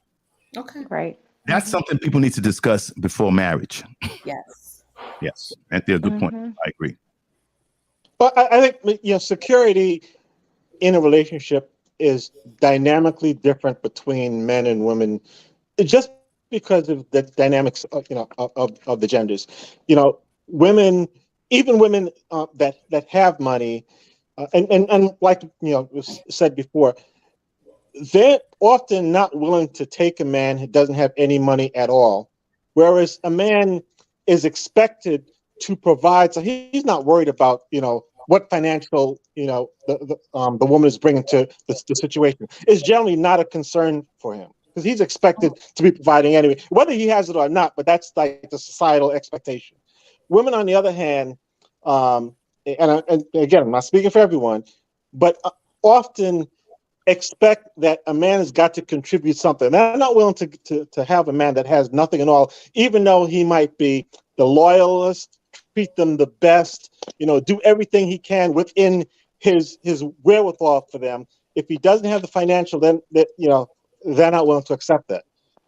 B: Okay.
E: Right.
G: That's something people need to discuss before marriage.
B: Yes.
G: Yes, Anthea, a good point.
E: Mm-hmm.
G: I agree.
H: But I think security in a relationship is dynamically different between men and women, just because of the dynamics of the genders. Women, even women that have money, and like was said before, they're often not willing to take a man who doesn't have any money at all, whereas a man is expected to provide. So he's not worried about what financial the woman is bringing to the situation. It's generally not a concern for him because he's expected to be providing anyway, whether he has it or not. But that's like the societal expectation. Women, on the other hand, and again, I'm not speaking for everyone, but often expect that a man has got to contribute something. They're not willing to have a man that has nothing at all, even though he might be the loyalist, treat them the best, do everything he can within his wherewithal for them. If he doesn't have the financial, then they're not willing to accept that.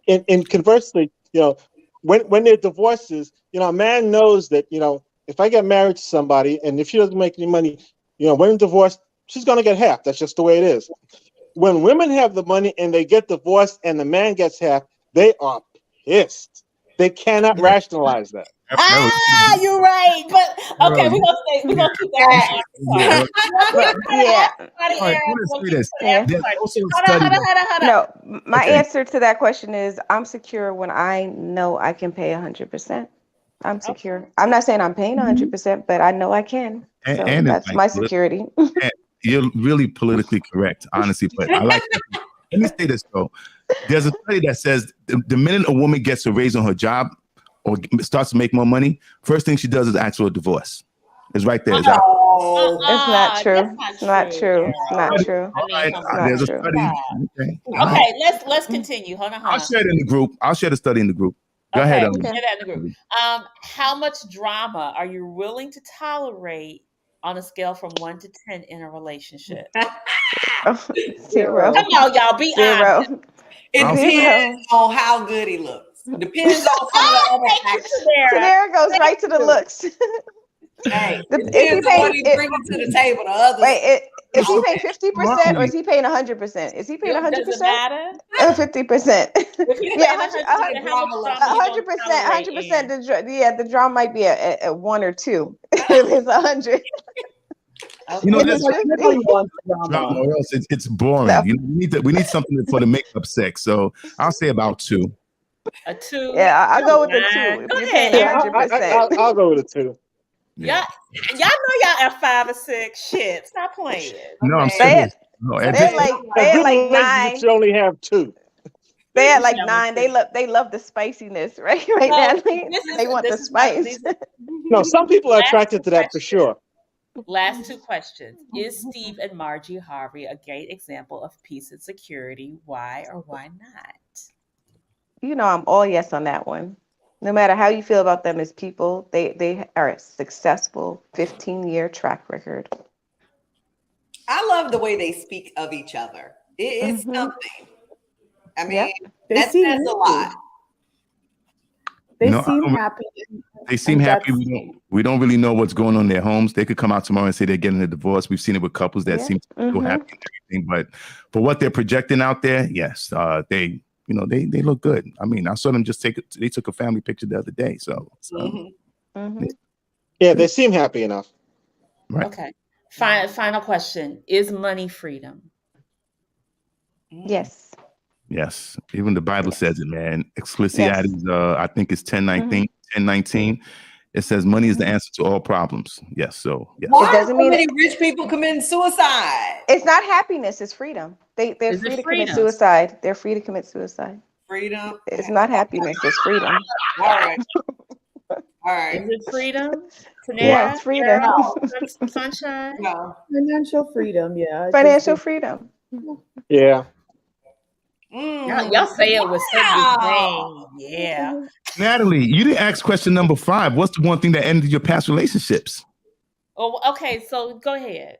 H: And conversely, when there are divorces, a man knows that if I get married to somebody and if she doesn't make any money, when divorced, she's going to get half. That's just the way it is. When women have the money and they get divorced and the man gets half, they are pissed. They cannot rationalize that.
B: You're right. But okay, we're gonna keep that.
E: No, my answer to that question is I'm secure when I know I can pay 100%. I'm secure. I'm not saying I'm paying 100%, but I know I can. So that's my security.
G: You're really politically correct, honestly, but I like that. Let me say this though. There's a study that says the minute a woman gets a raise on her job or starts to make more money, first thing she does is ask for a divorce. It's right there.
E: It's not true. It's not true. It's not true.
G: There's a study.
B: Okay, let's continue. Hold on.
G: I'll share it in the group. I'll share the study in the group. Go ahead.
B: Share that in the group. How much drama are you willing to tolerate on a scale from 1 to 10 in a relationship?
E: 0.
B: Come on, y'all, be
E: 0.
B: honest.
F: It depends on how good he looks. Depends on some of the other factors.
E: There goes right to the looks.
F: Hey, depends on what he's bringing to the table. The others.
E: Wait, is he paying 50% or is he paying 100%? Is he paying 100%?
B: Does it matter?
E: Or 50%?
B: Yeah,
E: 100%. Yeah, the drama might be a 1 or 2. If it's 100.
G: Drama or else it's boring. No. We need something for the makeup sex. So I'll say about 2.
B: A 2.
E: Yeah, I'll go with the 2. If you're paying 100%.
H: I'll go with a 2.
B: Yeah. Y'all know y'all at 5 or 6. Shit, stop playing.
G: No, I'm serious.
E: They're like 9.
H: You should only have 2.
E: They at like 9. They love the spiciness, right? Natalie? They want the spice.
H: No, some people are attracted to that for sure.
B: Last 2 questions. Is Steve and Margie Harvey a great example of peace and security? Why or why not?
E: I'm all yes on that one. No matter how you feel about them as people, they are a successful 15-year track record.
F: I love the way they speak of each other. It's something. I mean, that says a lot.
C: They seem happy.
G: They seem happy. We don't really know what's going on in their homes. They could come out tomorrow and say they're getting a divorce. We've seen it with couples that seem to be happy and everything. But for what they're projecting out there, yes, they look good. I mean, I saw them they took a family picture the other day. So
H: yeah, they seem happy enough.
G: Right.
B: Okay. Final question. Is money freedom?
E: Yes.
G: Yes. Even the Bible says it, man. Ecclesiastes, I think it's 10:19. It says money is the answer to all problems. Yes. So yes.
F: Why are so many rich people committing suicide?
E: It's not happiness, it's freedom. They're free to commit suicide. They're free to commit suicide.
F: Freedom.
E: It's not happiness, it's freedom.
F: All right.
B: Is it freedom?
E: Yeah, it's freedom.
B: Sunshine?
C: No. Financial freedom, yeah.
E: Financial freedom.
H: Yeah.
B: Y'all say it with such disdain. Yeah.
G: Natalie, you didn't ask question number 5. What's the one thing that ended your past relationships?
B: Oh, okay. So go ahead.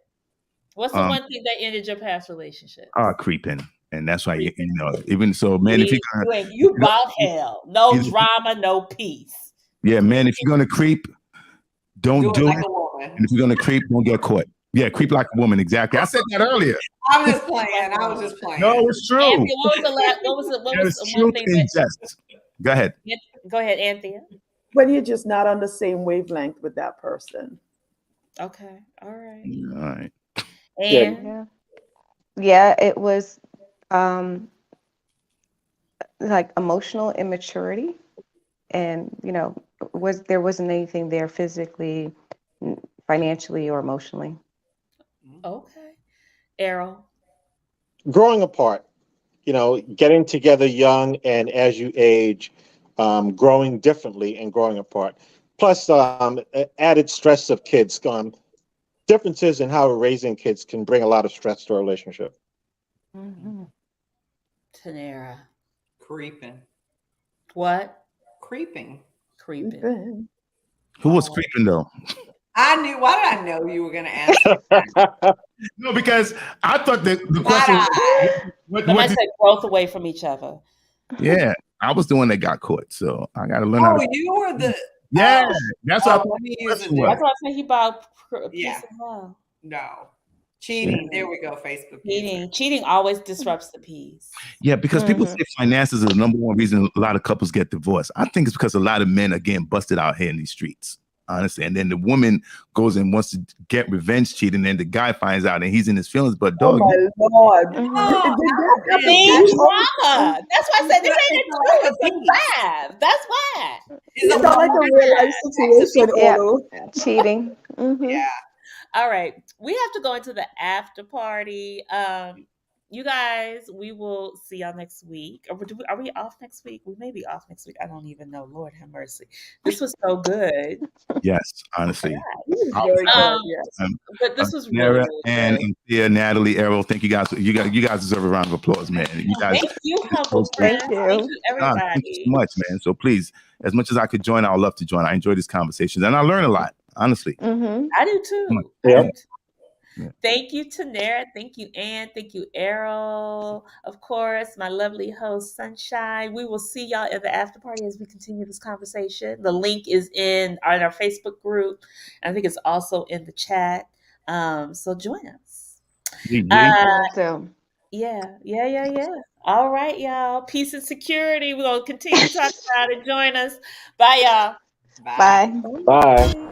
B: What's the
G: Um,
B: one thing that ended your past relationships?
G: Creeping, and that's why you
B: Creeping.
G: know. Even so, man, if
B: See, you bought hell. No
G: you
B: drama, no peace.
G: yeah, man, if you're gonna creep, don't
F: Do it
G: do
F: like
G: it.
F: a woman.
G: And if you're gonna creep, don't get caught. Yeah, creep like a woman. Exactly. I said that earlier.
F: I was just playing. I was just playing.
G: No, it's true.
B: Anthea, what was the last? What
G: That
B: was
G: is
B: the one
G: truth
B: thing
G: in
B: that?
G: jest. Go ahead.
B: Go ahead, Anthea.
C: When you're just not on the same wavelength with that person.
B: Okay, all right.
G: All right.
B: And
E: Yeah. Yeah, it was like emotional immaturity, and there wasn't anything there physically, financially, or emotionally.
B: okay, Errol.
H: Growing apart, getting together young and as you age, growing differently and growing apart. Plus, added stress of kids. Differences in how we're raising kids can bring a lot of stress to a relationship.
E: Mm-hmm.
B: Tanera.
F: Creeping.
B: What?
F: Creeping.
B: Creeping.
G: Who was creeping though?
F: I knew. Why did I know you were going to ask?
G: No, because I thought the question was,
B: Somebody said growth away from each other.
G: Yeah, I was the one that got caught, so I got to learn how to.
F: You were the.
G: Yeah, that's what I
F: let me use it.
B: That's why I said he bought peace
F: Yeah.
B: and love.
F: No. Cheating. There we go. Facebook.
B: Cheating always disrupts the peace.
G: Yeah, because people say finances is the number one reason a lot of couples get divorced. I think it's because a lot of men are getting busted out here in these streets, honestly. And then the woman goes and wants to get revenge cheating, and the guy finds out and he's in his feelings. But dog,
C: my Lord.
B: Drama. That's why I said this ain't a 2, it's a 5. That's why.
C: It's not like a real life situation.
E: Yeah. Cheating. Mm-hmm.
F: Yeah.
B: All right. We have to go into the after party. You guys, we will see y'all next week. Are we off next week? We may be off next week. I don't even know. Lord have mercy. This was so good.
G: yes, honestly.
C: Very good. Yes.
B: But this was really, really
G: and
B: good.
G: Thea, Natalie, Errol, thank you guys. You guys deserve a round of applause, man. You guys.
B: Thank you, humble friends.
E: Thank you.
B: Thank you, everybody.
G: Thank you so much, man. So please, as much as I could join, I would love to join. I enjoy these conversations and I learn a lot, honestly.
E: Mm-hmm.
B: I do too.
H: Yeah.
B: Thank you, Tanera. Thank you, Ann. Thank you, Errol. Of course, my lovely host, Sunshine. We will see y'all at the after party as we continue this conversation. The link is in our Facebook group. I think it's also in the chat. So join us. Yeah. All right, y'all. Peace and security. We're going to continue to talk about it. Join us. Bye, y'all.
F: Bye.
H: Bye.